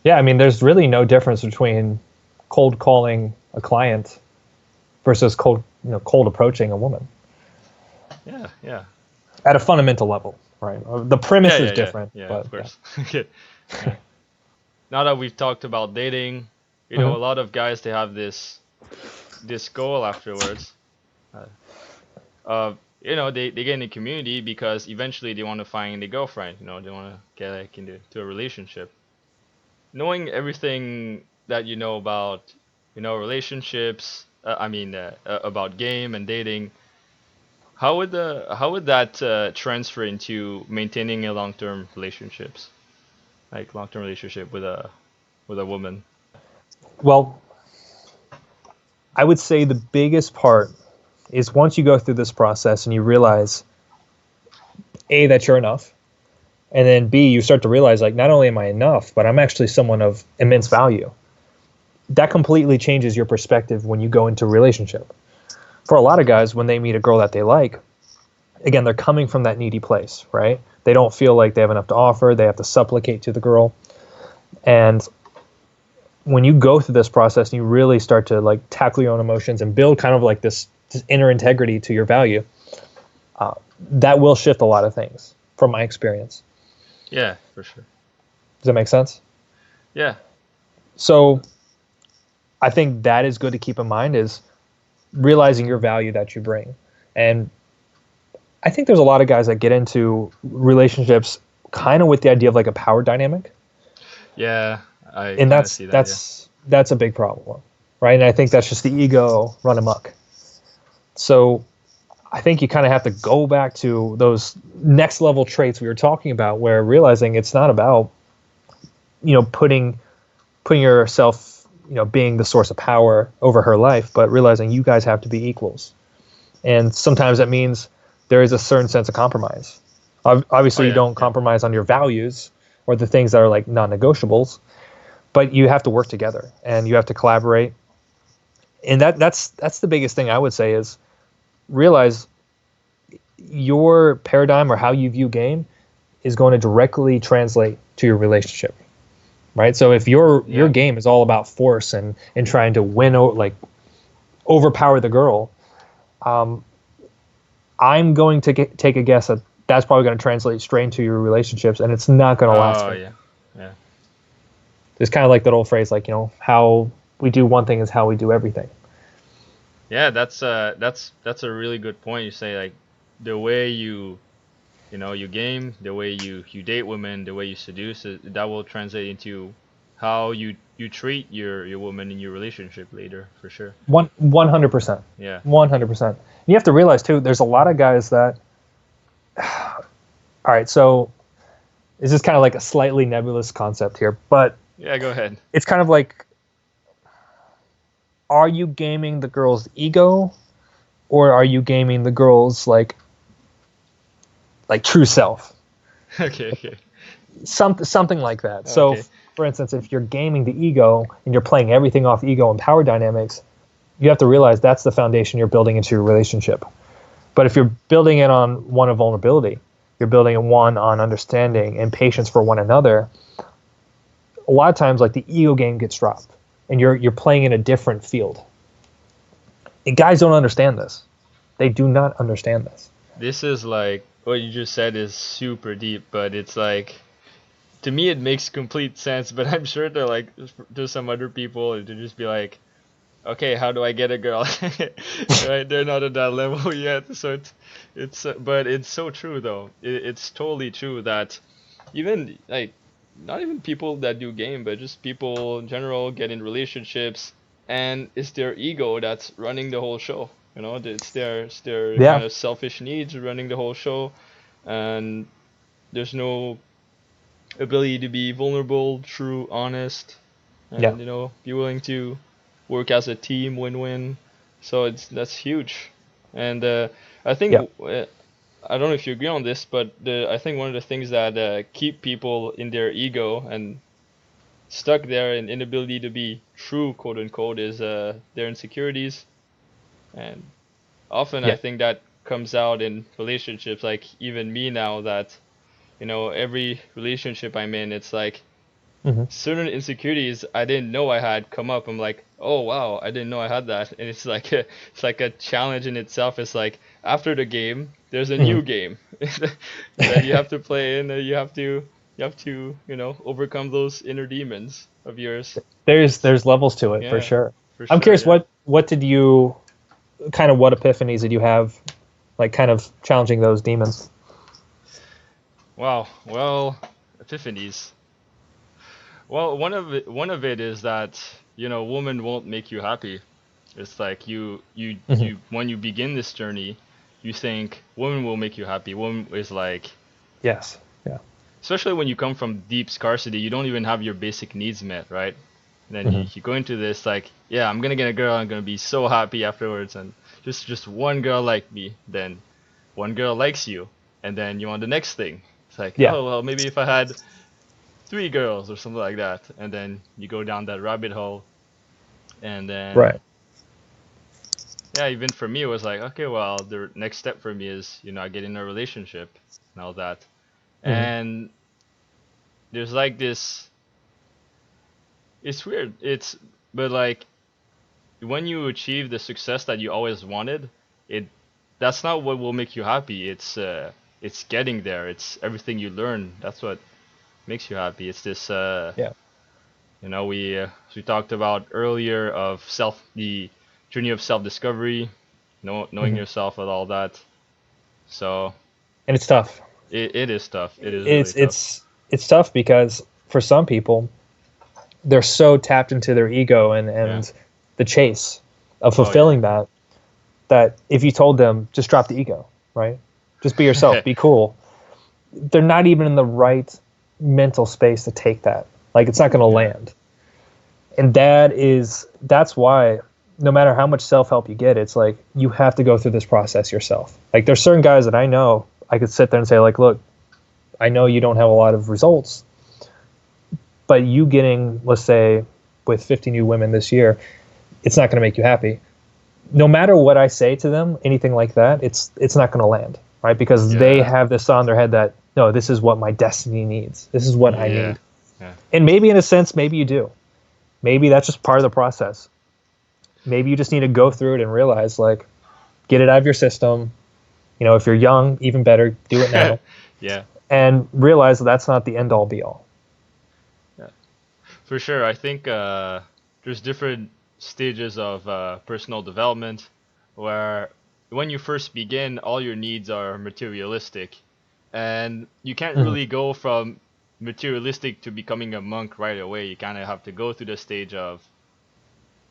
Yeah. I mean, there's really no difference between cold calling a client versus cold approaching a woman yeah, yeah, at a fundamental level, right? The yeah, premise is yeah, yeah, different, yeah. but Of yeah. course. Okay. Yeah. Now that we've talked about dating, Hmm. a lot of guys, they have this goal afterwards. Uh, they get in a community because eventually they want to find a girlfriend. They want to get like into a relationship. Knowing everything that you know about relationships, about game and dating, how would that transfer into maintaining a long-term relationships, like long-term relationship with a woman? Well, I would say the biggest part is once you go through this process and you realize A, that you're enough, and then B, you start to realize like not only am I enough, but I'm actually someone of immense value. That completely changes your perspective when you go into a relationship. For a lot of guys, when they meet a girl that they like, again, they're coming from that needy place, right? They don't feel like they have enough to offer. They have to supplicate to the girl. And when you go through this process and you really start to like tackle your own emotions and build kind of like this inner integrity to your value, that will shift a lot of things from my experience. Yeah, for sure. Does that make sense? Yeah. So I think that is good to keep in mind, is realizing your value that you bring. And I think there's a lot of guys that get into relationships kind of with the idea of like a power dynamic. Yeah, I And kind of see that. that's a big problem, right? And I think that's just the ego run amok. So I think you kind of have to go back to those next level traits we were talking about, where realizing it's not about, putting yourself, being the source of power over her life, but realizing you guys have to be equals. And sometimes that means there is a certain sense of compromise. Obviously, you don't compromise on your values or the things that are like non-negotiables, but you have to work together and you have to collaborate. And that's the biggest thing I would say is realize your paradigm or how you view game is going to directly translate to your relationship, right? So if your game is all about force and trying to win, like overpower the girl, I'm going to take a guess that that's probably going to translate straight into your relationships, and it's not going to last. Oh yeah. It's kind of like that old phrase, like, how we do one thing is how we do everything. Yeah, that's a really good point. You say like the way you game, the way you date women, the way you seduce, that will translate into how you treat your woman in your relationship later, for sure. 100%. Yeah. 100%. You have to realize too, there's a lot of guys that. All right, so this is kind of like a slightly nebulous concept here, but Yeah, go ahead. it's kind of like, are you gaming the girl's ego, or are you gaming the girl's like true self? Okay. Something like that. So, Okay. for instance, if you're gaming the ego and you're playing everything off ego and power dynamics, you have to realize that's the foundation you're building into your relationship. But if you're building it on one of vulnerability, you're building it one on understanding and patience for one another, a lot of times like the ego game gets dropped and you're playing in a different field. And guys don't understand this. They do not understand this. This is like what you just said is super deep, but it's like, to me it makes complete sense, but I'm sure to some other people to just be like, okay, how do I get a girl? Right? They're not at that level yet, so but it's so true though. It's totally true that even like not even people that do game, but just people in general get in relationships, and it's their ego that's running the whole show. It's their Yeah. kind of selfish needs running the whole show, and there's no ability to be vulnerable, true, honest, and Yeah. be willing to work as a team, win-win. So that's huge, and I think Yeah. I don't know if you agree on this, but I think one of the things that keep people in their ego and stuck there and inability to be true, quote unquote, is their insecurities, and often I Yeah. think that comes out in relationships. Like even me now, that every relationship I'm in, it's like Hmm. certain insecurities I didn't know I had come up. I'm like, oh wow, I didn't know I had that, and it's like a challenge in itself. It's like after the game, there's a new game that you have to play in. You have to overcome those inner demons of yours. There's levels to it for Yeah, sure. for I'm sure. curious, Yeah. what did you what epiphanies did you have, like kind of challenging those demons? Wow. Well, epiphanies. Well, one of it is that woman won't make you happy. It's like you Hmm. when you begin this journey, you think women will make you happy. Women is like, Yes. Yeah. especially when you come from deep scarcity, you don't even have your basic needs met, right? And then Hmm. you go into this like, yeah, I'm gonna get a girl, I'm gonna be so happy afterwards, and just one girl like me, then one girl likes you, and then you want the next thing. It's like, Yeah. oh well, maybe if I had three girls or something like that, and then you go down that rabbit hole, and then Right. yeah, even for me, it was like, okay, well, the next step for me is, I get in a relationship and all that. Hmm. And there's like this, it's weird. But like, when you achieve the success that you always wanted, it, that's not what will make you happy. It's getting there. It's everything you learn. That's what makes you happy. It's this, Yeah. we talked about earlier of the journey of self-discovery, knowing Hmm. yourself and all that. So And it's tough. it is tough. It is really It's tough. it's it's tough because for some people, they're so tapped into their ego and Yeah. the chase of Oh yeah. fulfilling that if you told them just drop the ego, right? Just be yourself, be cool. They're not even in the right mental space to take that. Like it's not going to Yeah. land. And that's why no matter how much self-help you get, it's like you have to go through this process yourself. Like there's certain guys that I know I could sit there and say like, look, I know you don't have a lot of results, but you getting, let's say, with 50 new women this year, it's not going to make you happy. No matter what I say to them, anything like that, it's not going to land, right? Because they Yeah. have this on their head that no, this is what my destiny needs. This is what I Yeah. need. Yeah. And maybe in a sense, maybe you do. Maybe that's just part of the process. Maybe you just need to go through it and realize, like, get it out of your system. If you're young, even better, do it now, Yeah. and realize that that's not the end all be all. Yeah. For sure. I think there's different stages of personal development where when you first begin, all your needs are materialistic, and you can't Mhm. really go from materialistic to becoming a monk right away. You kind of have to go through the stage of,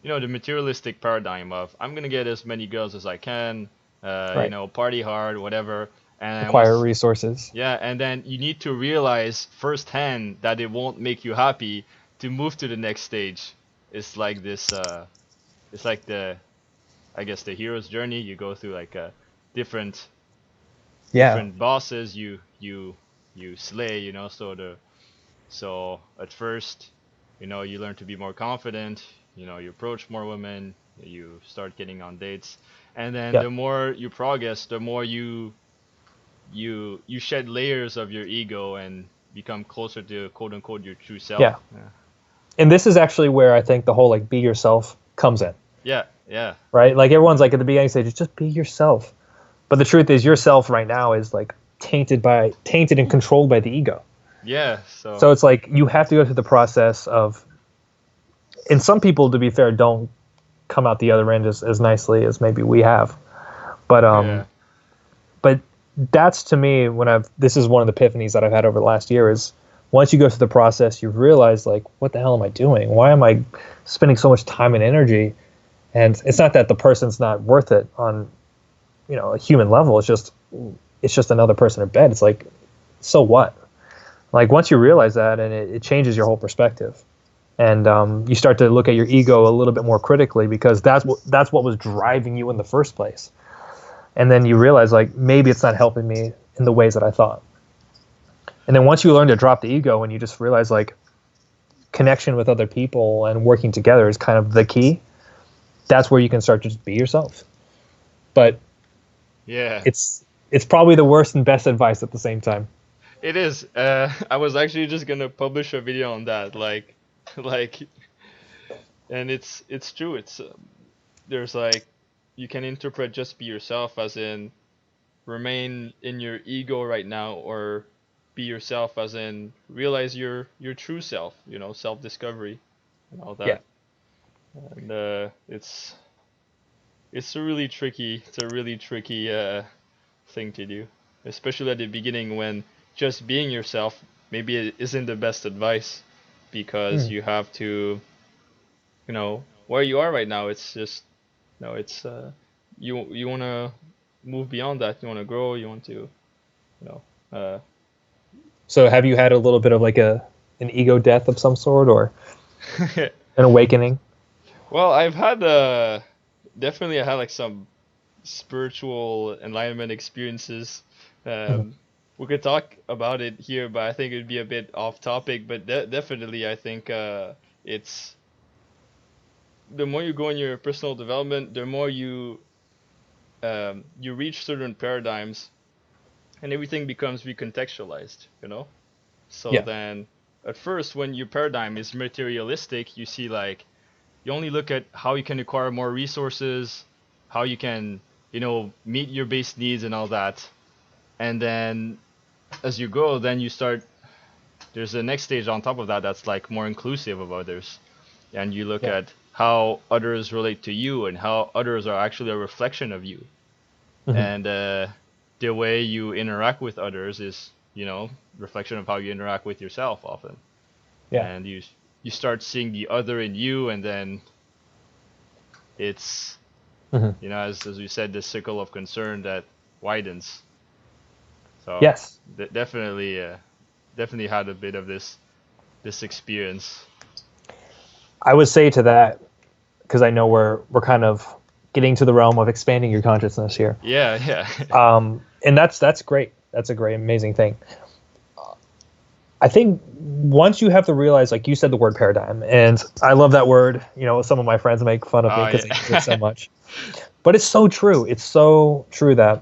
the materialistic paradigm of I'm gonna get as many girls as I can, Right. party hard, whatever. And Acquire once, resources. yeah, and then you need to realize firsthand that it won't make you happy to move to the next stage. It's like this. It's like I guess the hero's journey. You go through like different Yeah. bosses. You slay. So at first, you learn to be more confident. You approach more women. You start getting on dates, and then Yeah. the more you progress, the more you shed layers of your ego and become closer to quote unquote your true self. Yeah. Yeah. And this is actually where I think the whole like be yourself comes in, Yeah. Yeah. right? Like everyone's like at the beginning stage, just be yourself. But the truth is yourself right now is like tainted and controlled by the ego. Yeah. So. So it's like you have to go through the process of, and some people, to be fair, don't come out the other end as nicely as maybe we have. But Yeah. but that's to me this is one of the epiphanies that I've had over the last year is once you go through the process, you realize like, what the hell am I doing? Why am I spending so much time and energy? And it's not that the person's not worth it on, a human level. It's just another person in bed. It's like, so what? Like once you realize that, and it changes your whole perspective, and you start to look at your ego a little bit more critically because that's what was driving you in the first place. And then you realize like maybe it's not helping me in the ways that I thought. And then once you learn to drop the ego and you just realize like connection with other people and working together is kind of the key, that's where you can start to just be yourself. But Yeah. it's probably the worst and best advice at the same time. It is. I was actually just gonna publish a video on that, like, like, and it's true. It's there's like you can interpret just be yourself as in remain in your ego right now, or be yourself as in realize your true self. Self discovery and all Yeah. that. And it's a really tricky. It's a really tricky thing to do, especially at the beginning when just being yourself maybe it isn't the best advice because Mm. you have to, where you are right now. It's just, it's you want to move beyond that. You want to grow. You want to, So have you had a little bit of like an ego death of some sort, or an awakening? Well, I've had definitely I had like some spiritual enlightenment experiences. Um, we could talk about it here, but I think it'd be a bit off topic. But definitely, I think it's the more you go in your personal development, the more you reach certain paradigms, and everything becomes recontextualized. So Yeah. then, at first, when your paradigm is materialistic, you see like you only look at how you can acquire more resources, how you can, meet your base needs and all that. And then as you go, then you start, there's the next stage on top of that that's like more inclusive of others. And you look Yeah. at how others relate to you and how others are actually a reflection of you. And the way you interact with others is, reflection of how you interact with yourself often. Yeah. And you start seeing the other in you, and then it's as we said, the circle of concern that widens. So Yes. definitely had a bit of this experience. I would say to that, because I know we're kind of getting to the realm of expanding your consciousness here. Yeah. And that's great. That's a great, amazing thing. I think once you have to realize, like you said, the word paradigm, and I love that word. Some of my friends make fun of me because they use it so much, but it's so true. It's so true that,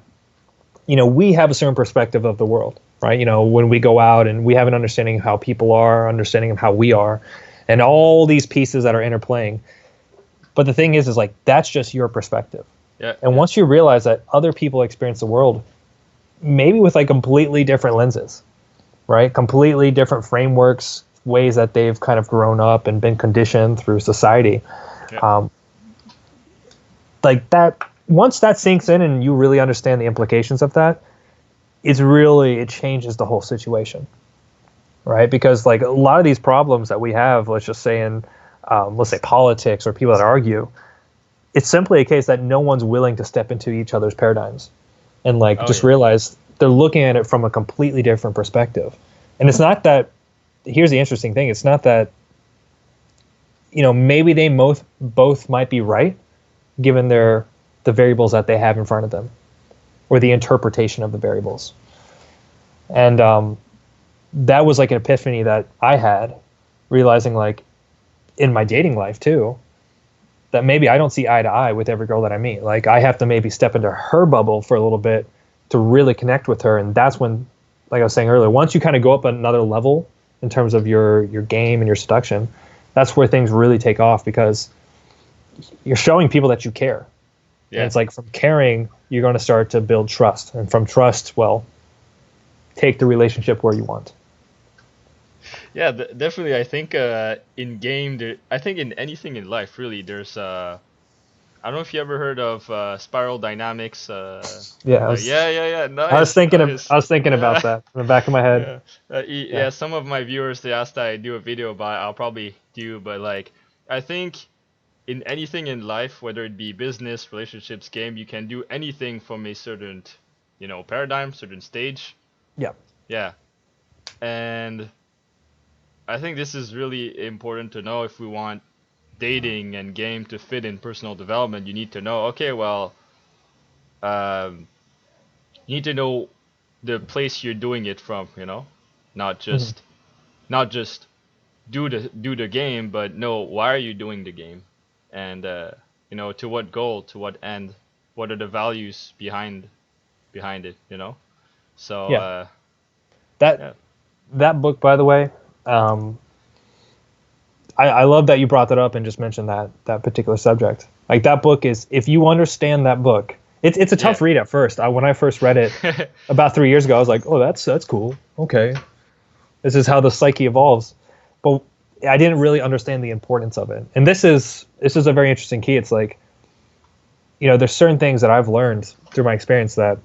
we have a certain perspective of the world, right? When we go out and we have an understanding of how people are, understanding of how we are, and all these pieces that are interplaying. But the thing is like, that's just your perspective. Yeah. And once you realize that other people experience the world maybe with like completely different lenses, right? Completely different frameworks, ways that they've kind of grown up and been conditioned through society. Yeah. Like that, once that sinks in and you really understand the implications of that, it changes the whole situation, right? Because like a lot of these problems that we have, let's just say let's say politics or people that argue, it's simply a case that no one's willing to step into each other's paradigms and realize they're looking at it from a completely different perspective. And it's not that, here's the interesting thing, it's not that, maybe they both might be right given the variables that they have in front of them or the interpretation of the variables. And that was like an epiphany that I had, realizing like in my dating life too, that maybe I don't see eye to eye with every girl that I meet. Like I have to maybe step into her bubble for a little bit to really connect with her. And that's when, like I was saying earlier, once you kind of go up another level in terms of your game and your seduction, that's where things really take off, because you're showing people that you care. Yeah. And it's like from caring, you're going to start to build trust. And from trust, well, take the relationship where you want. Yeah, definitely. I think in game, I think in anything in life, really, there's I don't know if you ever heard of spiral dynamics. Yeah. Nice. I was thinking nice. about that in the back of my head. Yeah. Some of my viewers, they asked that I do a video about it. I'll probably do, but like I think in anything in life, whether it be business, relationships, game, you can do anything from a certain, paradigm, certain stage. Yeah. Yeah. And I think this is really important to know if we want dating and game to fit in personal development. You need to know, okay, well, you need to know the place you're doing it from, not just do the game, but know why are you doing the game, and to what goal, to what end, what are the values behind it, So yeah. That book, by the way, I love that you brought that up and just mentioned that particular subject. Like that book is, if you understand that book, it's a tough read at first. When I first read it about 3 years ago, I was like, oh, that's cool. Okay, this is how the psyche evolves. But I didn't really understand the importance of it. And this is a very interesting key. It's like, there's certain things that I've learned through my experience that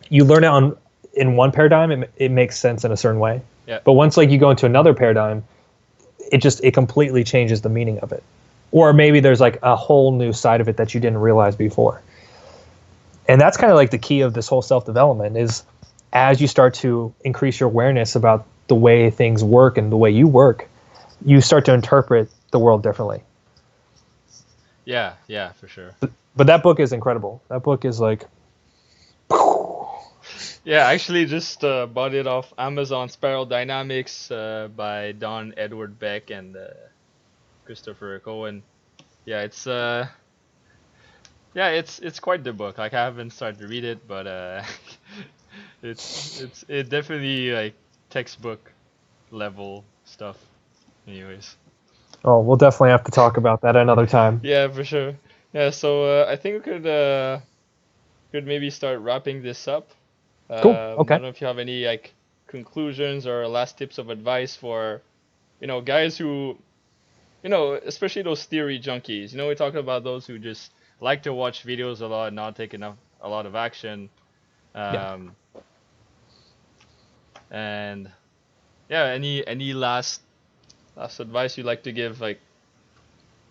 you learn it in one paradigm, it makes sense in a certain way. Yeah. But once like you go into another paradigm, it completely changes the meaning of it. Or maybe there's like a whole new side of it that you didn't realize before. And that's kind of like the key of this whole self-development is as you start to increase your awareness about the way things work and the way you work, you start to interpret the world differently. Yeah, for sure. But that book is incredible. That book is like, Yeah, I actually just bought it off Amazon. Spiral Dynamics by Don Edward Beck and Christopher Cohen. Yeah, it's quite the book. Like I haven't started to read it, but it definitely like textbook level stuff. Anyways. oh, we'll definitely have to talk about that another time. Yeah, for sure. Yeah, so I think we could maybe start wrapping this up. Cool. I Okay. don't know if you have any like conclusions or last tips of advice for, guys who, especially those theory junkies. We're talking about those who just like to watch videos a lot, not take a lot of action. Yeah. And yeah, any last advice you'd like to give like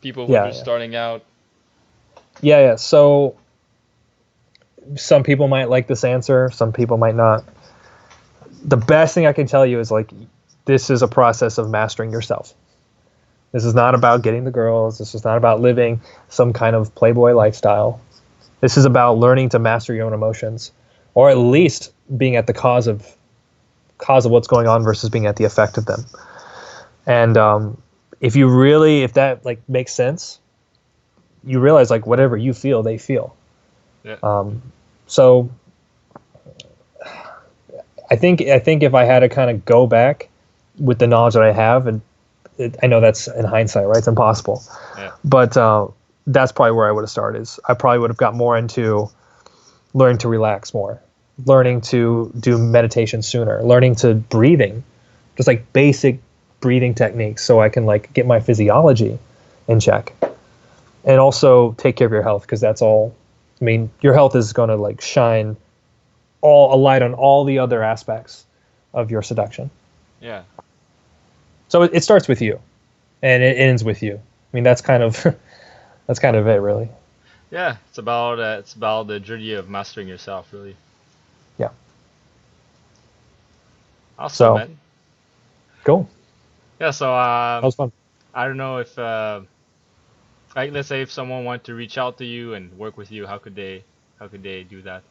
people who are just starting out? Yeah. So some people might like this answer, some people might not. The best thing I can tell you is like, this is a process of mastering yourself. This is not about getting the girls. This is not about living some kind of playboy lifestyle. This is about learning to master your own emotions, or at least being at the cause of what's going on versus being at the effect of them. And if that like makes sense, you realize like whatever you feel, they feel. Yeah. So I think if I had to kind of go back with the knowledge that I have, and I know that's in hindsight, right? It's impossible. Yeah. But that's probably where I would have started. Is I probably would have got more into learning to relax more, learning to do meditation sooner, learning to breathing, just like basic breathing techniques so I can like get my physiology in check. And also take care of your health, because that's all, I mean, your health is going to like shine a light on all the other aspects of your seduction. Yeah. So it starts with you and it ends with you. I mean, that's kind of it, really. Yeah, it's about the journey of mastering yourself, really. Yeah. Awesome, So, man. Cool. Yeah, so That was fun. I don't know if like let's say if someone wanted to reach out to you and work with you, how could they do that?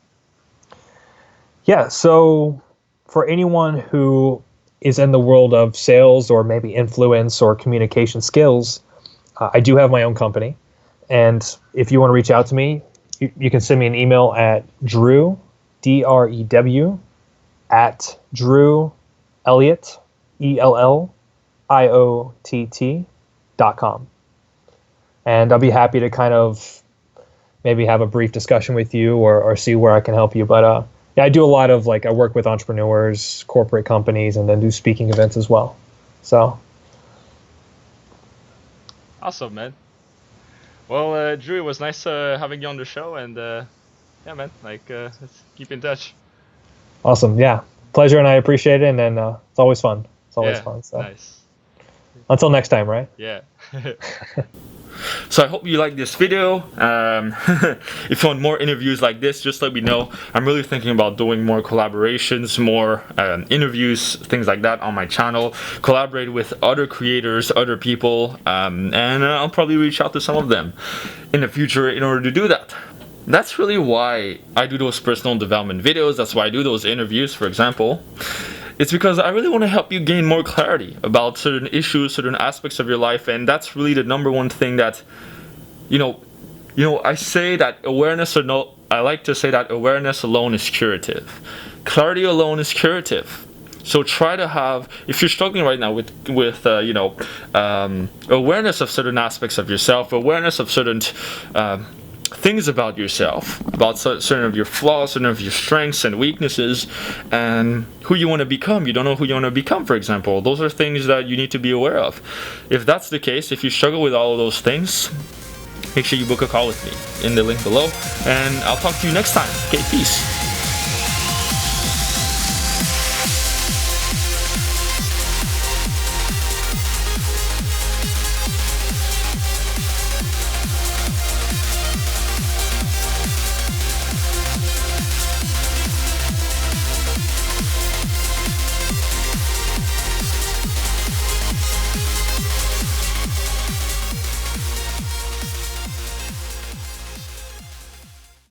Yeah, so for anyone who is in the world of sales or maybe influence or communication skills, I do have my own company. And if you want to reach out to me, you can send me an email at Drew, DREW, at Drew Elliott, ELLIOTT.com. And I'll be happy to kind of maybe have a brief discussion with you or see where I can help you. But yeah, I do a lot of I work with entrepreneurs, corporate companies, and then do speaking events as well. So. Awesome, man. Well, Drew, it was nice having you on the show, and yeah, man, let's keep in touch. Awesome, yeah, pleasure, and I appreciate it, and then it's always fun. It's always fun. So. Nice. Until next time, right? Yeah. So I hope you like this video. If you want more interviews like this, just let me know. I'm really thinking about doing more collaborations, more interviews, things like that on my channel. Collaborate with other creators, other people, and I'll probably reach out to some of them in the future in order to do that. That's really why I do those personal development videos. That's why I do those interviews, for example. It's because I really want to help you gain more clarity about certain issues, certain aspects of your life, and that's really the number one thing that, I say that awareness I like to say that awareness alone is curative. Clarity alone is curative. So try to have, if you're struggling right now with awareness of certain aspects of yourself, awareness of certain things about yourself, about certain of your flaws, certain of your strengths and weaknesses, and who you want to become. You don't know who you want to become, for example. Those are things that you need to be aware of. If that's the case, if you struggle with all of those things, make sure you book a call with me in the link below, and I'll talk to you next time. Okay, peace.